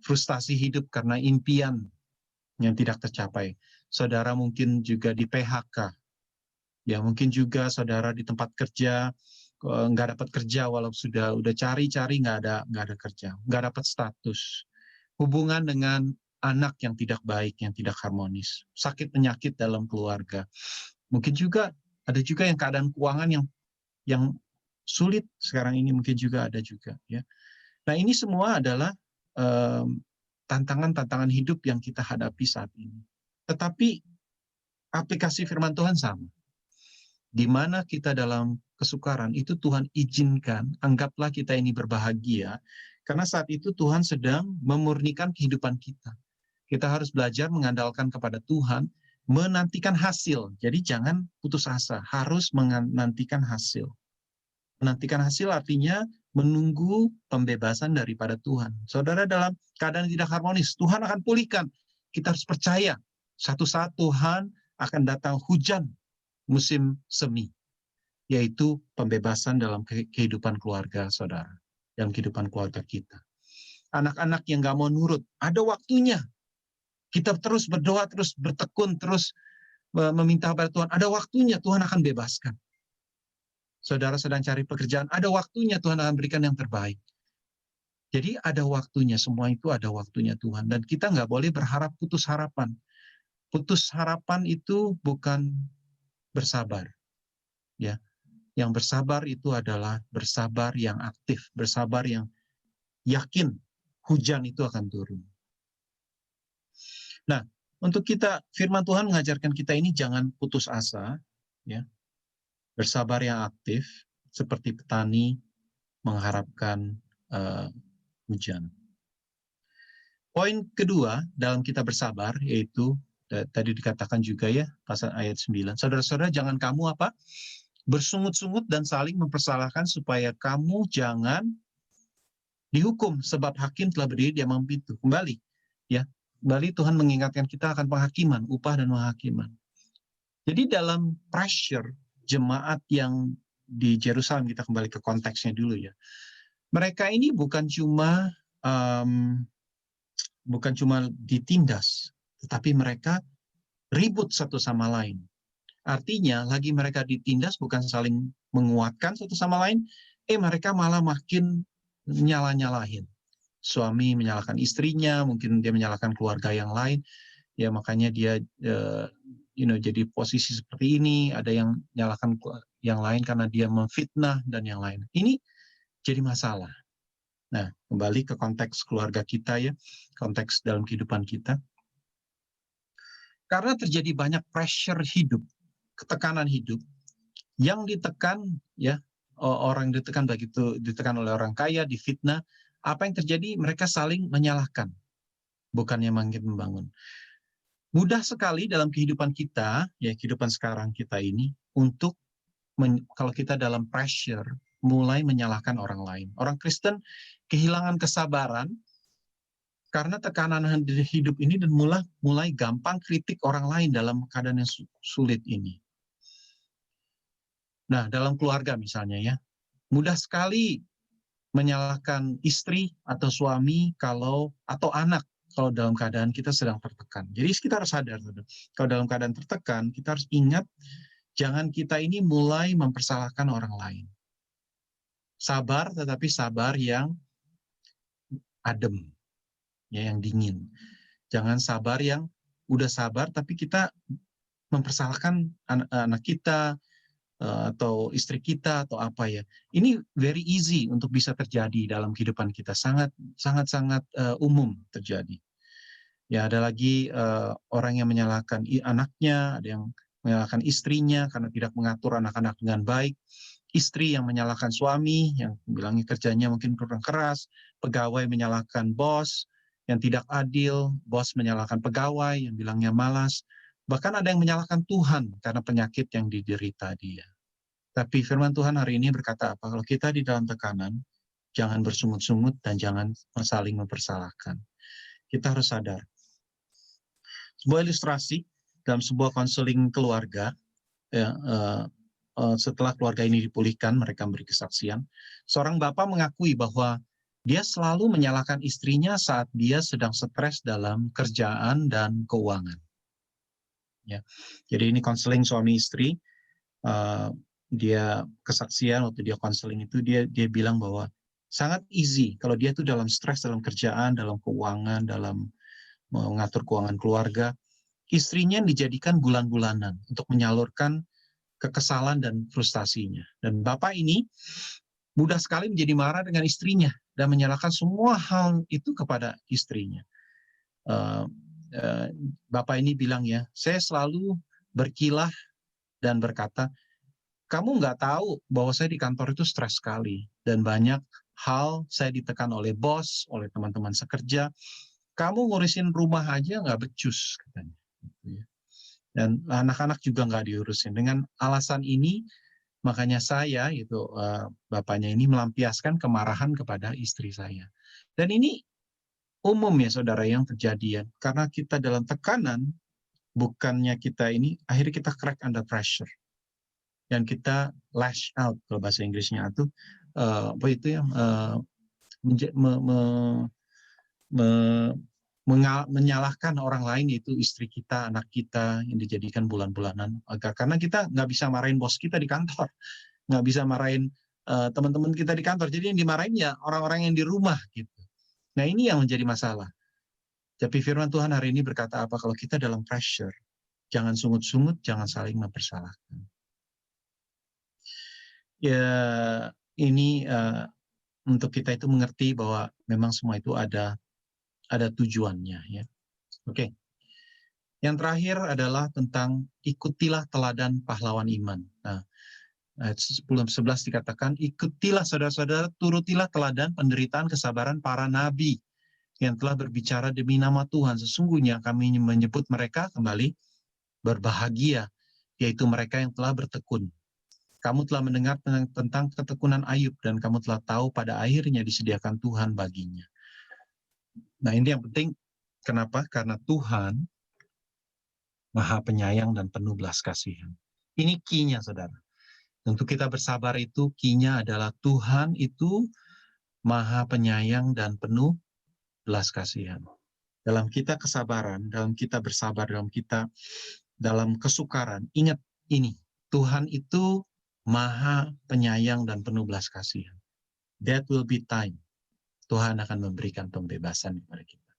frustasi hidup karena impian yang tidak tercapai. Saudara mungkin juga di PHK, ya mungkin juga saudara di tempat kerja nggak dapat kerja walau udah cari-cari nggak ada kerja, nggak dapat status. Hubungan dengan anak yang tidak baik, yang tidak harmonis, sakit penyakit dalam keluarga. Mungkin juga ada juga yang keadaan keuangan yang sulit sekarang ini, mungkin juga ada juga ya. Nah, ini semua adalah tantangan-tantangan hidup yang kita hadapi saat ini. Tetapi aplikasi firman Tuhan sama. Di mana kita dalam kesukaran itu Tuhan izinkan, anggaplah kita ini berbahagia, karena saat itu Tuhan sedang memurnikan kehidupan kita. Kita harus belajar mengandalkan kepada Tuhan, menantikan hasil. Jadi jangan putus asa, harus menantikan hasil. Menantikan hasil artinya menunggu pembebasan daripada Tuhan. Saudara dalam keadaan tidak harmonis, Tuhan akan pulihkan. Kita harus percaya, satu saat Tuhan akan datang hujan musim semi, yaitu pembebasan dalam kehidupan keluarga saudara, dalam kehidupan keluarga kita. Anak-anak yang nggak mau nurut, ada waktunya. Kita terus berdoa, terus bertekun, terus meminta kepada Tuhan. Ada waktunya Tuhan akan bebaskan. Saudara sedang cari pekerjaan, ada waktunya Tuhan akan berikan yang terbaik. Jadi ada waktunya, semua itu ada waktunya Tuhan. Dan kita nggak boleh berharap putus harapan. Putus harapan itu bukan bersabar. Ya, yang bersabar itu adalah bersabar yang aktif, bersabar yang yakin hujan itu akan turun. Nah, untuk kita, firman Tuhan mengajarkan kita ini jangan putus asa, ya. Bersabar yang aktif, seperti petani mengharapkan hujan. Poin kedua dalam kita bersabar, yaitu tadi dikatakan juga ya, pasal ayat 9. Saudara-saudara, jangan kamu bersungut-sungut dan saling mempersalahkan supaya kamu jangan dihukum, sebab hakim telah berdiri di ambang pintu. Kembali, ya. Kembali Tuhan mengingatkan kita akan penghakiman, upah dan penghakiman. Jadi dalam pressure jemaat yang di Yerusalem, kita kembali ke konteksnya dulu ya. Mereka ini bukan cuma ditindas, tetapi mereka ribut satu sama lain. Artinya, lagi mereka ditindas bukan saling menguatkan satu sama lain, mereka malah makin nyala-nyalahin. Suami menyalahkan istrinya, mungkin dia menyalahkan keluarga yang lain, ya makanya dia jadi posisi seperti ini. Ada yang menyalahkan yang lain karena dia memfitnah dan yang lain. Ini jadi masalah. Nah, kembali ke konteks keluarga kita ya, konteks dalam kehidupan kita. Karena terjadi banyak pressure hidup, ketekanan hidup, yang ditekan ya, orang ditekan, begitu ditekan oleh orang kaya, difitnah, apa yang terjadi? Mereka saling menyalahkan, bukannya makin membangun. Mudah sekali dalam kehidupan kita, ya kehidupan sekarang kita ini, untuk kalau kita dalam pressure, mulai menyalahkan orang lain. Orang Kristen kehilangan kesabaran karena tekanan hidup ini dan mulai gampang kritik orang lain dalam keadaan yang sulit ini. Nah, dalam keluarga misalnya ya, mudah sekali menyalahkan istri atau suami atau anak kalau dalam keadaan kita sedang tertekan. Jadi kita harus sadar, kalau dalam keadaan tertekan, kita harus ingat, jangan kita ini mulai mempersalahkan orang lain. Sabar, tetapi sabar yang adem, ya, yang dingin. Jangan sabar yang udah sabar, tapi kita mempersalahkan anak kita, atau istri kita, atau apa ya. Ini very easy untuk bisa terjadi dalam kehidupan kita, sangat umum terjadi. Ya, ada lagi orang yang menyalahkan anaknya, ada yang menyalahkan istrinya karena tidak mengatur anak-anak dengan baik, istri yang menyalahkan suami, yang bilangnya kerjanya mungkin kurang keras, pegawai menyalahkan bos yang tidak adil, bos menyalahkan pegawai yang bilangnya malas, bahkan ada yang menyalahkan Tuhan karena penyakit yang diderita dia. Tapi firman Tuhan hari ini berkata apa? Kalau kita di dalam tekanan, jangan bersungut-sungut dan jangan saling mempersalahkan. Kita harus sadar. Sebuah ilustrasi dalam sebuah konseling keluarga, ya, setelah keluarga ini dipulihkan, mereka memberi kesaksian. Seorang bapak mengakui bahwa dia selalu menyalahkan istrinya saat dia sedang stres dalam kerjaan dan keuangan. Ya, jadi ini konseling suami istri. Dia kesaksian waktu dia konseling itu dia bilang bahwa sangat easy kalau dia tuh dalam stres dalam kerjaan, dalam keuangan, dalam mengatur keuangan keluarga, istrinya dijadikan bulan-bulanan untuk menyalurkan kekesalan dan frustasinya. Dan bapak ini mudah sekali menjadi marah dengan istrinya dan menyalahkan semua hal itu kepada istrinya. Bapak ini bilang ya, saya selalu berkilah dan berkata, kamu nggak tahu bahwa saya di kantor itu stres sekali dan banyak hal saya ditekan oleh bos, oleh teman-teman sekerja. Kamu ngurusin rumah aja nggak becus, katanya. Dan anak-anak juga nggak diurusin. Dengan alasan ini, makanya saya, itu bapaknya ini melampiaskan kemarahan kepada istri saya. Dan ini umum ya saudara yang terjadi ya. Karena kita dalam tekanan, bukannya kita ini, akhirnya kita crack under pressure. Dan kita lash out, kalau bahasa Inggrisnya itu, apa itu ya, menyalahkan orang lain, yaitu istri kita, anak kita yang dijadikan bulan-bulanan. Karena kita nggak bisa marahin bos kita di kantor, nggak bisa marahin teman-teman kita di kantor. Jadi yang dimarahin ya orang-orang yang di rumah gitu. Nah ini yang menjadi masalah. Tapi firman Tuhan hari ini berkata apa? Kalau kita dalam pressure, jangan sungut-sungut, jangan saling mempersalahkan. Ya ini untuk kita itu mengerti bahwa memang semua itu ada tujuannya ya. Oke. Yang terakhir adalah tentang ikutilah teladan pahlawan iman. Nah, ayat 10-11 dikatakan, ikutilah saudara-saudara, turutilah teladan penderitaan kesabaran para nabi yang telah berbicara demi nama Tuhan. Sesungguhnya kami menyebut mereka kembali berbahagia, yaitu mereka yang telah bertekun. Kamu telah mendengar tentang ketekunan Ayub dan kamu telah tahu pada akhirnya disediakan Tuhan baginya. Nah ini yang penting, kenapa? Karena Tuhan Maha penyayang dan penuh belas kasihan. Ini key-nya, saudara. Untuk kita bersabar itu, key-nya adalah Tuhan itu Maha penyayang dan penuh belas kasihan. Dalam kita kesabaran, dalam kita bersabar, dalam kesukaran, ingat ini, Tuhan itu Maha penyayang dan penuh belas kasihan. That will be time. Tuhan akan memberikan pembebasan kepada kita.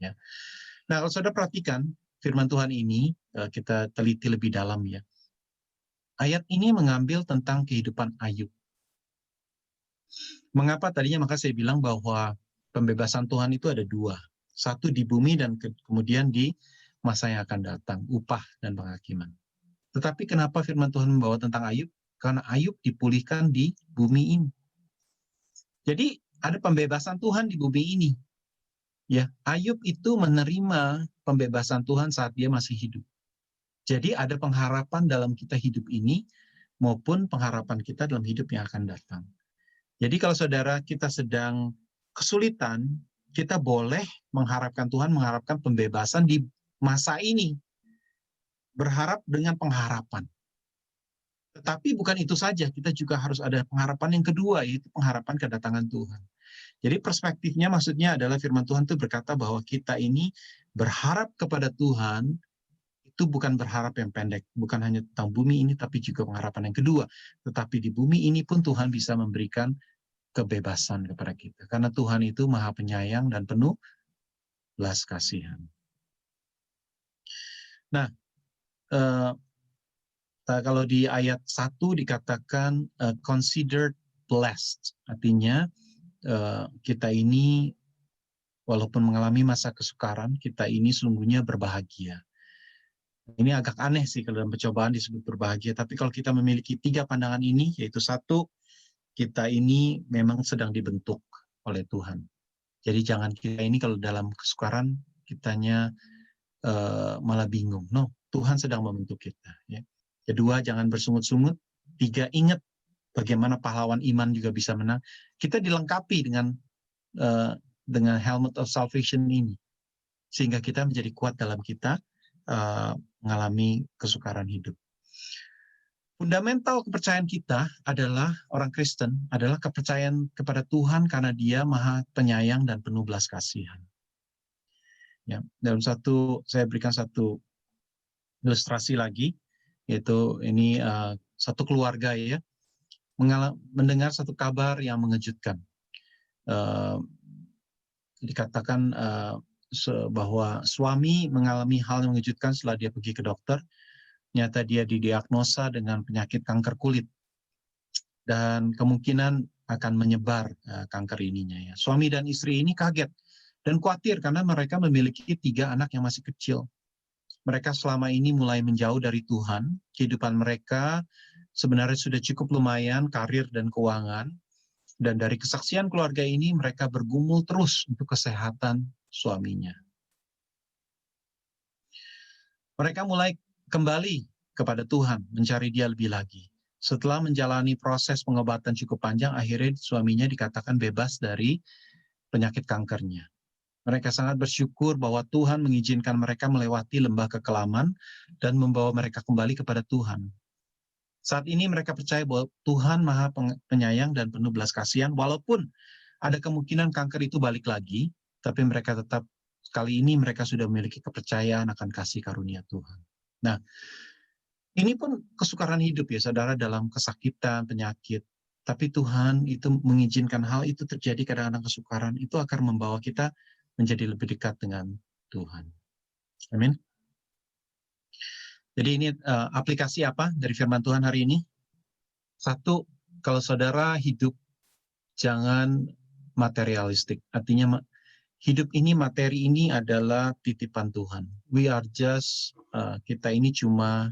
Ya. Nah, kalau saudara perhatikan, firman Tuhan ini kita teliti lebih dalam ya. Ayat ini mengambil tentang kehidupan Ayub. Mengapa tadinya maka saya bilang bahwa pembebasan Tuhan itu ada dua. Satu di bumi dan kemudian di masa yang akan datang, upah dan penghakiman. Tetapi kenapa firman Tuhan membawa tentang Ayub? Karena Ayub dipulihkan di bumi ini. Jadi ada pembebasan Tuhan di bumi ini. Ya, Ayub itu menerima pembebasan Tuhan saat dia masih hidup. Jadi ada pengharapan dalam kita hidup ini maupun pengharapan kita dalam hidup yang akan datang. Jadi kalau saudara kita sedang kesulitan, kita boleh mengharapkan Tuhan, mengharapkan pembebasan di masa ini. Berharap dengan pengharapan. Tetapi bukan itu saja, kita juga harus ada pengharapan yang kedua, yaitu pengharapan kedatangan Tuhan. Jadi perspektifnya maksudnya adalah firman Tuhan itu berkata bahwa kita ini berharap kepada Tuhan, itu bukan berharap yang pendek, bukan hanya tentang bumi ini, tapi juga pengharapan yang kedua. Tetapi di bumi ini pun Tuhan bisa memberikan kebebasan kepada kita. Karena Tuhan itu Maha Penyayang dan penuh belas kasihan. Nah, kalau di ayat 1 dikatakan considered blessed, artinya kita ini walaupun mengalami masa kesukaran, kita ini sungguhnya berbahagia. Ini agak aneh sih kalau dalam pencobaan disebut berbahagia, tapi kalau kita memiliki 3 pandangan ini, yaitu 1, kita ini memang sedang dibentuk oleh Tuhan. Jadi jangan kita ini kalau dalam kesukaran kitanya malah bingung. No, Tuhan sedang membentuk kita. Ya. Kedua, jangan bersungut-sungut. 3, ingat bagaimana pahlawan iman juga bisa menang. Kita dilengkapi dengan helmet of salvation ini, sehingga kita menjadi kuat dalam kita mengalami kesukaran hidup. Fundamental kepercayaan kita adalah orang Kristen adalah kepercayaan kepada Tuhan karena Dia Maha Penyayang dan penuh belas kasihan. Ya, saya berikan satu ilustrasi lagi, yaitu ini satu keluarga ya mendengar satu kabar yang mengejutkan. Dikatakan bahwa suami mengalami hal yang mengejutkan setelah dia pergi ke dokter. Ternyata dia didiagnosa dengan penyakit kanker kulit dan kemungkinan akan menyebar kanker ininya. Ya. Suami dan istri ini kaget dan khawatir karena mereka memiliki 3 anak yang masih kecil. Mereka selama ini mulai menjauh dari Tuhan. Kehidupan mereka sebenarnya sudah cukup lumayan, karir dan keuangan. Dan dari kesaksian keluarga ini mereka bergumul terus untuk kesehatan suaminya. Mereka mulai kembali kepada Tuhan, mencari Dia lebih lagi. Setelah menjalani proses pengobatan cukup panjang, akhirnya suaminya dikatakan bebas dari penyakit kankernya. Mereka sangat bersyukur bahwa Tuhan mengizinkan mereka melewati lembah kekelaman dan membawa mereka kembali kepada Tuhan. Saat ini mereka percaya bahwa Tuhan Maha Penyayang dan penuh belas kasihan, walaupun ada kemungkinan kanker itu balik lagi, tapi mereka tetap kali ini mereka sudah memiliki kepercayaan akan kasih karunia Tuhan. Nah, ini pun kesukaran hidup ya saudara, dalam kesakitan, penyakit. Tapi Tuhan itu mengizinkan hal itu terjadi, kadang-kadang kesukaran itu akan membawa kita menjadi lebih dekat dengan Tuhan. Amin. Jadi ini aplikasi apa dari firman Tuhan hari ini? 1, kalau saudara hidup jangan materialistik. Artinya hidup ini, materi ini adalah titipan Tuhan. We are just, kita ini cuma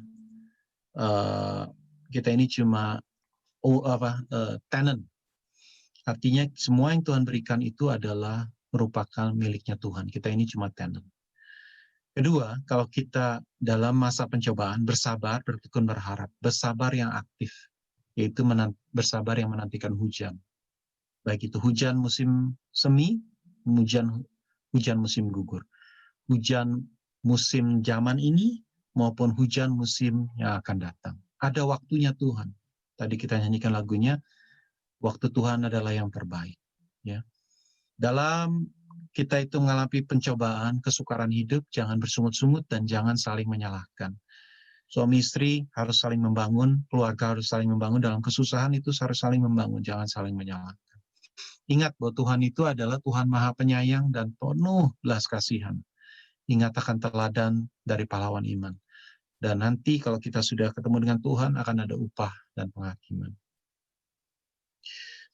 tenant. Artinya semua yang Tuhan berikan itu adalah merupakan miliknya Tuhan. Kita ini cuma tenant. Kedua, kalau kita dalam masa pencobaan, bersabar, bertekun, berharap. Bersabar yang aktif, yaitu bersabar yang menantikan hujan. Baik itu hujan musim semi, hujan musim gugur. Hujan musim zaman ini, maupun hujan musim yang akan datang. Ada waktunya Tuhan. Tadi kita nyanyikan lagunya, waktu Tuhan adalah yang terbaik. Ya. Dalam kita itu mengalami pencobaan, kesukaran hidup, jangan bersungut-sungut dan jangan saling menyalahkan. Suami istri harus saling membangun, keluarga harus saling membangun, dalam kesusahan itu harus saling membangun, jangan saling menyalahkan. Ingat bahwa Tuhan itu adalah Tuhan Maha Penyayang dan penuh belas kasihan. Ingat akan teladan dari pahlawan iman. Dan nanti kalau kita sudah ketemu dengan Tuhan, akan ada upah dan penghakiman.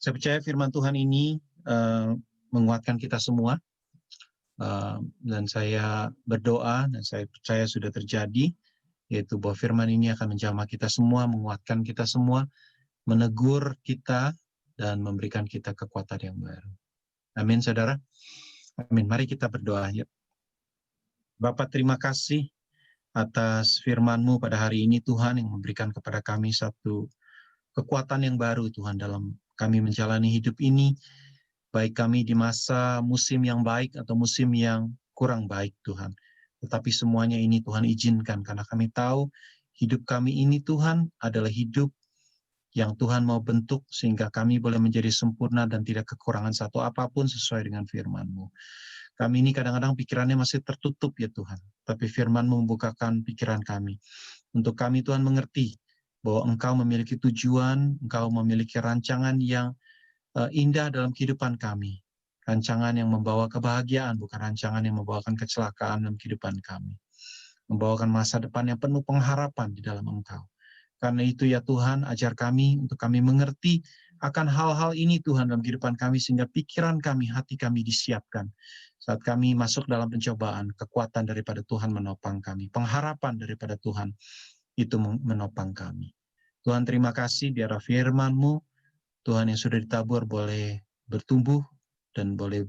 Saya percaya firman Tuhan ini menguatkan kita semua. Dan saya berdoa dan saya percaya sudah terjadi, yaitu bahwa firman ini akan menjamah kita semua, menguatkan kita semua, menegur kita, dan memberikan kita kekuatan yang baru. Amin, saudara. Amin. Mari kita berdoa. Yuk. Bapa, terima kasih atas firman-Mu pada hari ini, Tuhan, yang memberikan kepada kami satu kekuatan yang baru, Tuhan, dalam kami menjalani hidup ini, baik kami di masa musim yang baik atau musim yang kurang baik, Tuhan. Tetapi semuanya ini Tuhan izinkan, karena kami tahu hidup kami ini, Tuhan, adalah hidup yang Tuhan mau bentuk, sehingga kami boleh menjadi sempurna dan tidak kekurangan satu apapun sesuai dengan firman-Mu. Kami ini kadang-kadang pikirannya masih tertutup ya Tuhan, tapi firman-Mu membukakan pikiran kami. Untuk kami Tuhan mengerti bahwa Engkau memiliki tujuan, Engkau memiliki rancangan yang indah dalam kehidupan kami. Rancangan yang membawa kebahagiaan, bukan rancangan yang membawakan kecelakaan dalam kehidupan kami. Membawakan masa depan yang penuh pengharapan di dalam Engkau. Karena itu ya Tuhan, ajar kami untuk kami mengerti akan hal-hal ini Tuhan dalam kehidupan kami, sehingga pikiran kami, hati kami disiapkan. Saat kami masuk dalam pencobaan, kekuatan daripada Tuhan menopang kami. Pengharapan daripada Tuhan itu menopang kami. Tuhan, terima kasih biarlah firman-Mu, Tuhan, yang sudah ditabur boleh bertumbuh dan boleh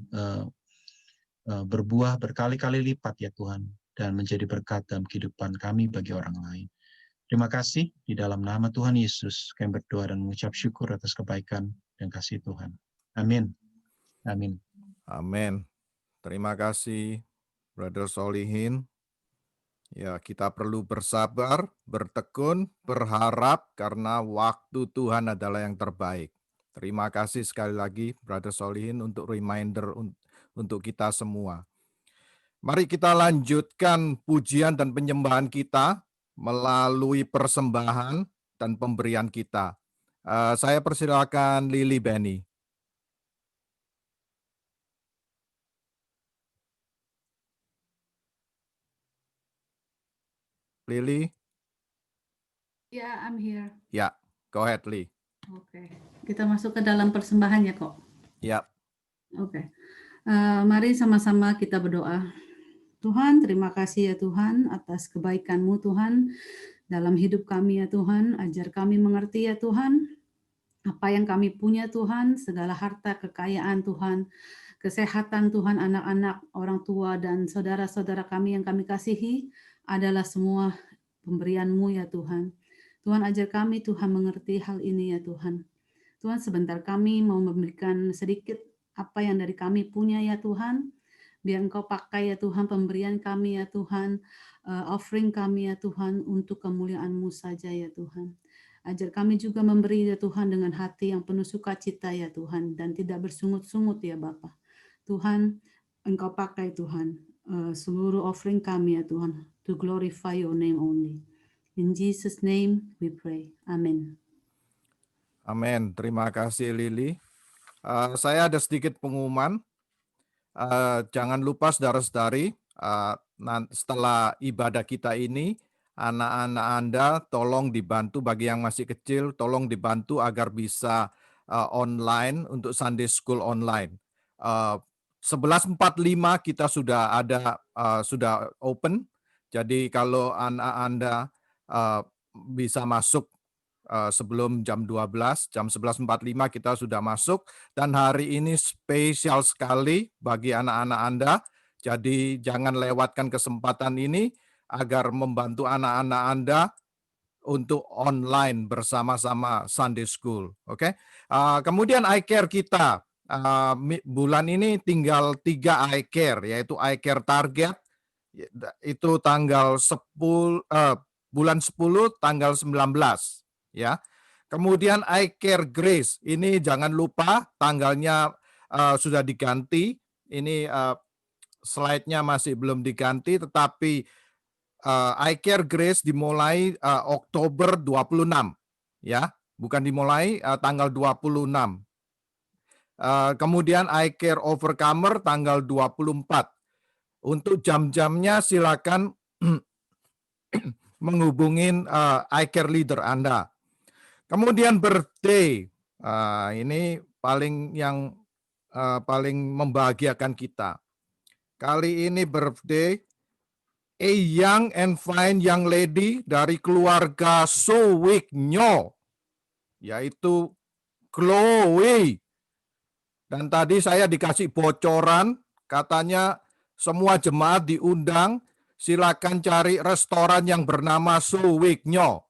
berbuah berkali-kali lipat ya Tuhan, dan menjadi berkat dalam kehidupan kami bagi orang lain. Terima kasih, di dalam nama Tuhan Yesus kami berdoa dan mengucap syukur atas kebaikan dan kasih Tuhan. Amin. Amin. Amin. Terima kasih, Brother Solihin. Ya, kita perlu bersabar, bertekun, berharap karena waktu Tuhan adalah yang terbaik. Terima kasih sekali lagi, Brother Solihin, untuk reminder untuk kita semua. Mari kita lanjutkan pujian dan penyembahan kita melalui persembahan dan pemberian kita. Saya persilakan Lily Benny. Lily? Ya, I'm here. Ya, go ahead, Lee. Oke, kita masuk ke dalam persembahan ya kok. Ya. Oke, mari sama-sama kita berdoa. Tuhan, terima kasih ya Tuhan atas kebaikan-Mu Tuhan dalam hidup kami ya Tuhan. Ajar kami mengerti ya Tuhan apa yang kami punya Tuhan, segala harta kekayaan Tuhan, kesehatan Tuhan, anak-anak, orang tua dan saudara-saudara kami yang kami kasihi adalah semua pemberian-Mu ya Tuhan. Tuhan, ajar kami Tuhan mengerti hal ini ya Tuhan. Tuhan, sebentar kami mau memberikan sedikit apa yang dari kami punya ya Tuhan. Biar Engkau pakai ya Tuhan pemberian kami ya Tuhan, offering kami ya Tuhan untuk kemuliaan-Mu saja ya Tuhan. Ajar kami juga memberi ya Tuhan dengan hati yang penuh sukacita ya Tuhan, dan tidak bersungut-sungut ya Bapa. Tuhan, Engkau pakai Tuhan seluruh offering kami ya Tuhan, to glorify your name only. In Jesus' name we pray. Amen. Amin. Terima kasih Lily. Saya ada sedikit pengumuman. Jangan lupa saudara-saudari, setelah ibadah kita ini, anak-anak Anda tolong dibantu, bagi yang masih kecil, tolong dibantu agar bisa online untuk Sunday School online. 11.45 kita sudah ada, sudah open. Jadi kalau anak Anda bisa masuk sebelum jam 12, jam 11.45 kita sudah masuk, dan hari ini spesial sekali bagi anak-anak Anda, jadi jangan lewatkan kesempatan ini agar membantu anak-anak Anda untuk online bersama-sama Sunday School. Oke. Kemudian iCare kita, bulan ini tinggal 3 iCare, yaitu iCare Target, itu tanggal 10, bulan 10 tanggal 19. Ya, kemudian iCare Grace ini jangan lupa tanggalnya sudah diganti. Ini slide-nya masih belum diganti, tetapi iCare Grace dimulai Oktober 26, ya, bukan dimulai tanggal 26. Kemudian iCare Overcomer tanggal 24. Untuk jam-jamnya silakan menghubungin iCare leader Anda. Kemudian birthday, ini paling membahagiakan kita. Kali ini birthday a young and fine young lady dari keluarga Sowiknyo, yaitu Chloe. Dan tadi saya dikasih bocoran, katanya semua jemaat diundang, silakan cari restoran yang bernama Sowiknyo.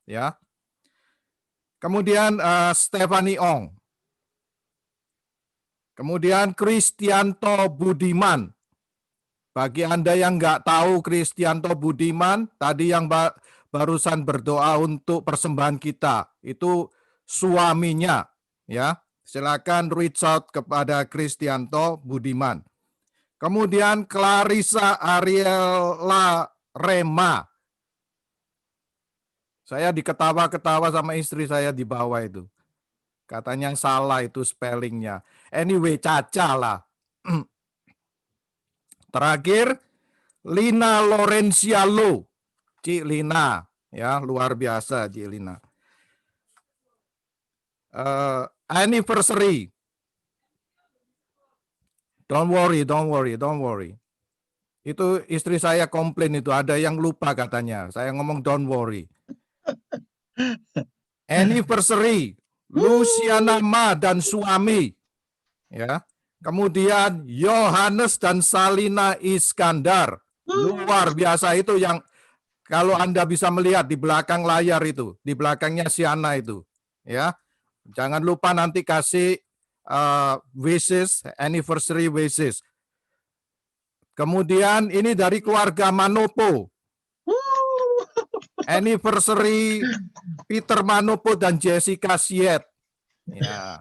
Ya. Kemudian Stephanie Ong. Kemudian Kristianto Budiman. Bagi Anda yang nggak tahu Kristianto Budiman, tadi yang barusan berdoa untuk persembahan kita, itu suaminya. Ya, silakan reach out kepada Kristianto Budiman. Kemudian Clarissa Ariela Rema. Saya diketawa-ketawa sama istri saya di bawah itu. Katanya salah itu spellingnya. Anyway, Caca lah. Terakhir, Lina Lorencia Lo. Cik Lina. Ya, luar biasa Cik Lina. Anniversary. Don't worry, don't worry, don't worry. Itu istri saya komplain itu, ada yang lupa katanya. Saya ngomong don't worry. Anniversary, Luciana Ma dan suami. Ya. Kemudian Yohanes dan Salina Iskandar. Luar biasa itu yang kalau Anda bisa melihat di belakang layar itu, di belakangnya Siana itu. Ya. Jangan lupa nanti kasih wishes, anniversary wishes. Kemudian ini dari keluarga Manopo. Anniversary Peter Manopo dan Jessica Siet. Ya.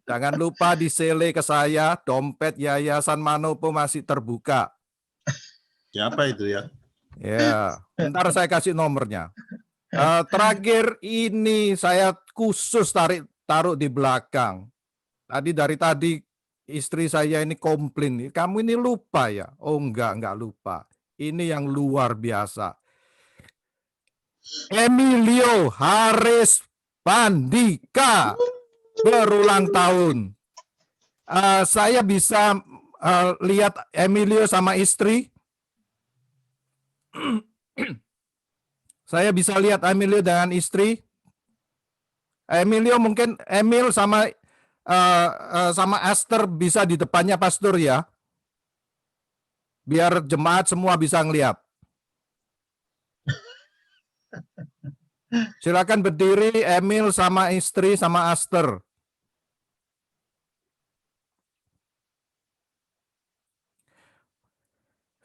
Jangan lupa disele ke saya, dompet Yayasan Manopo masih terbuka. Siapa itu ya? Ya, ntar saya kasih nomornya. Terakhir ini saya khusus taruh di belakang. Dari tadi istri saya ini komplain, kamu ini lupa ya? Oh enggak lupa. Ini yang luar biasa. Emilio Haris Pandika berulang tahun. Saya bisa lihat Emilio sama istri. Saya bisa lihat Emilio dengan istri. Emilio mungkin Emil sama Esther bisa di depannya pastor ya. Biar jemaat semua bisa ngelihat. Silakan berdiri Emil sama istri sama Esther.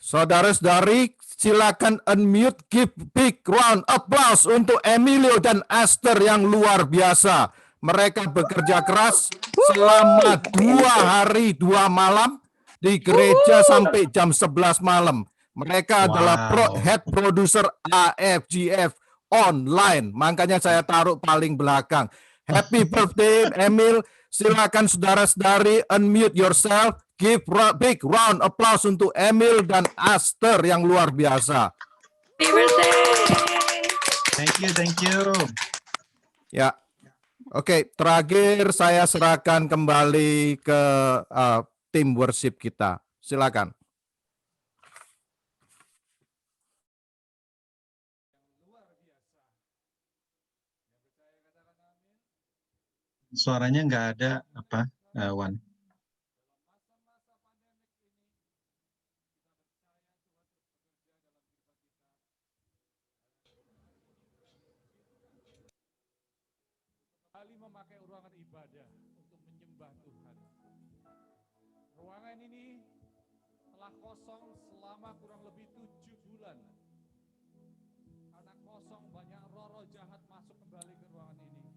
Saudara-saudari, silakan unmute, give big round applause untuk Emilio dan Esther yang luar biasa. Mereka bekerja keras selama 2 hari 2 malam di gereja sampai jam 11 malam. Mereka adalah head producer AFGF online. Makanya saya taruh paling belakang. Happy birthday Emil. Silakan saudara-saudari unmute yourself. Give big round applause untuk Emil dan Esther yang luar biasa. Happy birthday. Thank you. Ya, oke. Terakhir saya serahkan kembali ke tim worship kita. Silakan. Suaranya nggak ada Wan. Kembali memakai ruangan ibadah untuk menyembah Tuhan. Ruangan ini telah kosong selama kurang lebih 7 bulan. Karena kosong banyak roh-roh jahat masuk kembali ke ruangan ini.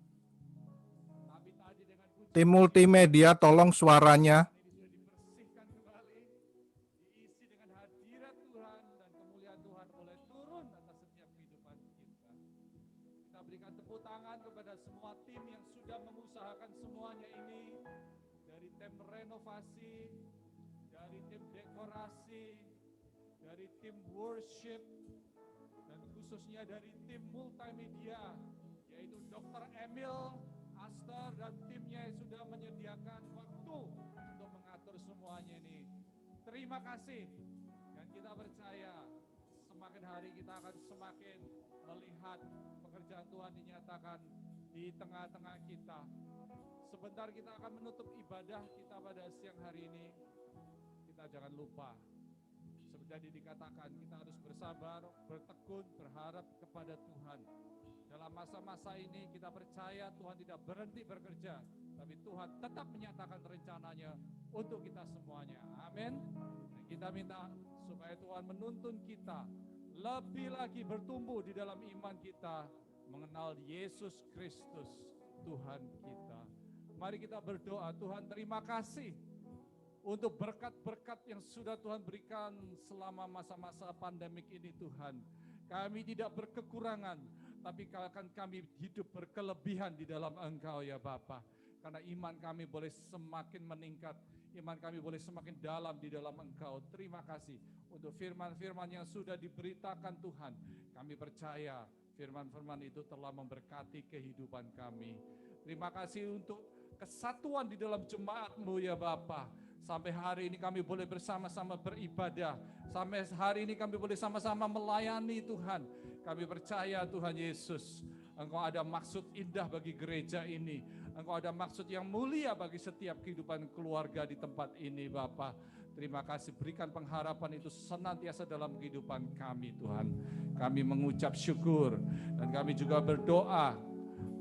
Tapi tadi dengan Tim multimedia tolong suaranya. ini sudah dibersihkan kembali, diisi dengan hadirat Tuhan dan kemuliaan Tuhan oleh turun atas setiap kehidupan kita. Kita berikan tepuk tangan kepada semua tim yang sudah mengusahakan semuanya ini, dari tim renovasi, dari tim dekorasi, dari tim worship, dan khususnya dari tim multimedia, yaitu Dr. Emil, Esther, dan timnya yang sudah menyediakan waktu untuk mengatur semuanya ini. Terima kasih, dan kita percaya semakin hari kita akan semakin melihat pekerjaan Tuhan dinyatakan di tengah-tengah kita. Sebentar kita akan menutup ibadah kita pada siang hari ini. Kita jangan lupa, seperti tadi dikatakan, kita harus bersabar, bertekun, berharap kepada Tuhan. Dalam masa-masa ini kita percaya Tuhan tidak berhenti bekerja, tapi Tuhan tetap menyatakan rencananya untuk kita semuanya. Amin. Dan kita minta supaya Tuhan menuntun kita lebih lagi bertumbuh di dalam iman kita, mengenal Yesus Kristus Tuhan kita. Mari kita berdoa. Tuhan, terima kasih untuk berkat-berkat yang sudah Tuhan berikan selama masa-masa pandemik ini. Tuhan, kami tidak berkekurangan, tapi akan kami hidup berkelebihan di dalam Engkau ya Bapa. Karena iman kami boleh semakin meningkat, Iman kami boleh semakin dalam di dalam Engkau. Terima kasih untuk firman-firman yang sudah diberitakan Tuhan. Kami percaya firman-firman itu telah memberkati kehidupan kami. Terima kasih untuk kesatuan di dalam jemaat-Mu ya Bapa. Sampai hari ini kami boleh bersama-sama beribadah. Sampai hari ini kami boleh sama-sama melayani Tuhan. Kami percaya Tuhan Yesus, Engkau ada maksud indah bagi gereja ini. Engkau ada maksud yang mulia bagi setiap kehidupan keluarga di tempat ini Bapa. Terima kasih, berikan pengharapan itu senantiasa dalam kehidupan kami Tuhan. Kami mengucap syukur dan kami juga berdoa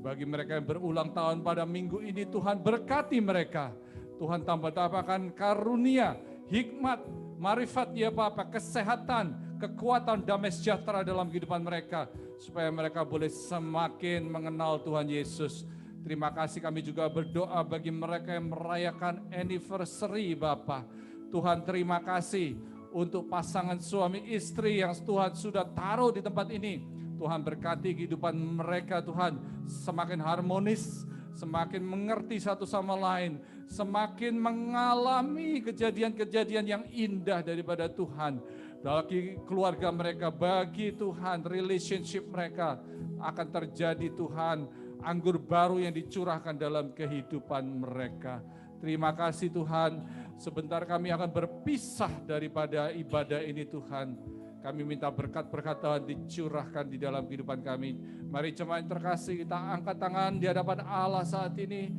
bagi mereka yang berulang tahun pada minggu ini. Tuhan berkati mereka. Tuhan tambahkan karunia, hikmat, marifat ya Bapa, kesehatan, kekuatan, damai sejahtera dalam kehidupan mereka. Supaya mereka boleh semakin mengenal Tuhan Yesus. Terima kasih, kami juga berdoa bagi mereka yang merayakan anniversary Bapa. Tuhan terima kasih untuk pasangan suami istri yang Tuhan sudah taruh di tempat ini. Tuhan berkati kehidupan mereka Tuhan semakin harmonis, semakin mengerti satu sama lain, semakin mengalami kejadian-kejadian yang indah daripada Tuhan. Bagi keluarga mereka, bagi Tuhan, relationship mereka akan terjadi Tuhan, anggur baru yang dicurahkan dalam kehidupan mereka. Terima kasih Tuhan, sebentar kami akan berpisah daripada ibadah ini Tuhan. Kami minta berkat-berkat Tuhan dicurahkan di dalam kehidupan kami. Mari jemaat yang terkasih, kita angkat tangan di hadapan Allah saat ini.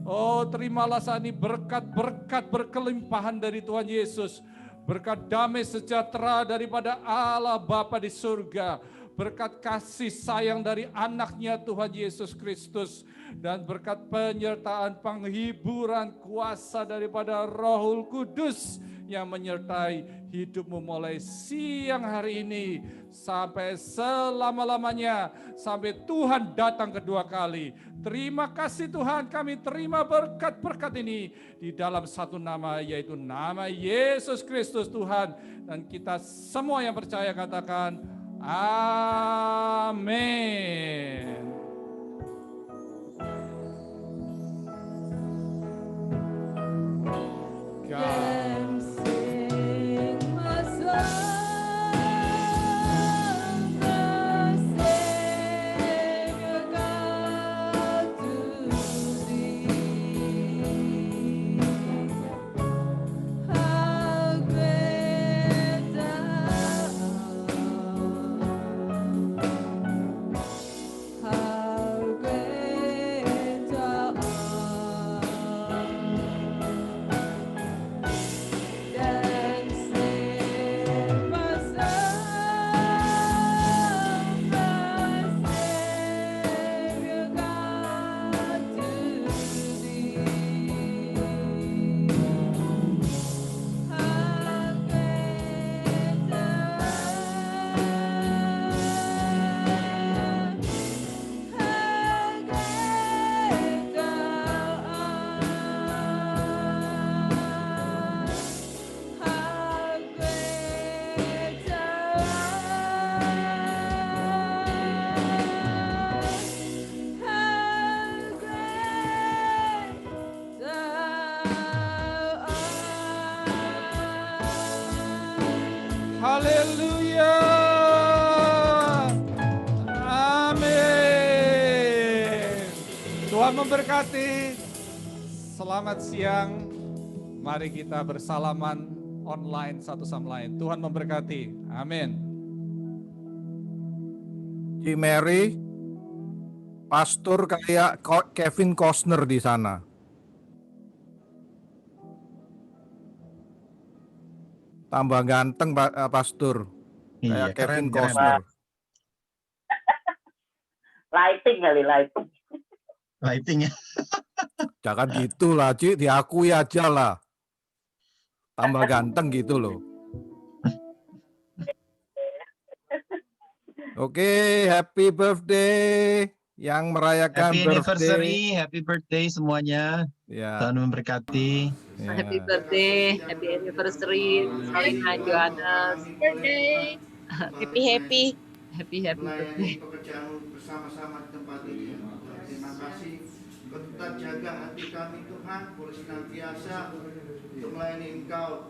Oh, terimalah saat ini berkat-berkat berkelimpahan dari Tuhan Yesus. Berkat damai sejahtera daripada Allah Bapa di surga. Berkat kasih sayang dari anaknya Tuhan Yesus Kristus. Dan berkat penyertaan, penghiburan, kuasa daripada Rohul Kudus yang menyertai hidupmu mulai siang hari ini sampai selama-lamanya, sampai Tuhan datang kedua kali. Terima kasih Tuhan, kami terima berkat-berkat ini di dalam satu nama, yaitu nama Yesus Kristus Tuhan. Dan kita semua yang percaya katakan amin. Dan sing masang Savior God to thee. How great thou art, how great thou art. Haleluya. Amin. Tuhan memberkati. Selamat siang. Mari kita bersalaman online satu sama lain. Tuhan memberkati. Amin. Ci Mary, pastor kayak Kevin Costner di sana. Tambah ganteng pastor, kayak Kevin keren. Costner. Lighting kali, lighting. Lighting ya. Jangan gitu lah, Ci, diakui aja lah. Tambah ganteng gitu loh. Oke, happy birthday yang merayakan Happy birthday. anniversary, happy birthday semuanya. Ya, Tuhan memberkati. ya. Happy birthday, happy anniversary, Salina Johannes. Birthday. Happy Happy birthday. pekerjaan bersama-sama di tempat ini. Terima kasih Kau tetap jaga hati kami Tuhan, boleh senantiasa untuk melayani Engkau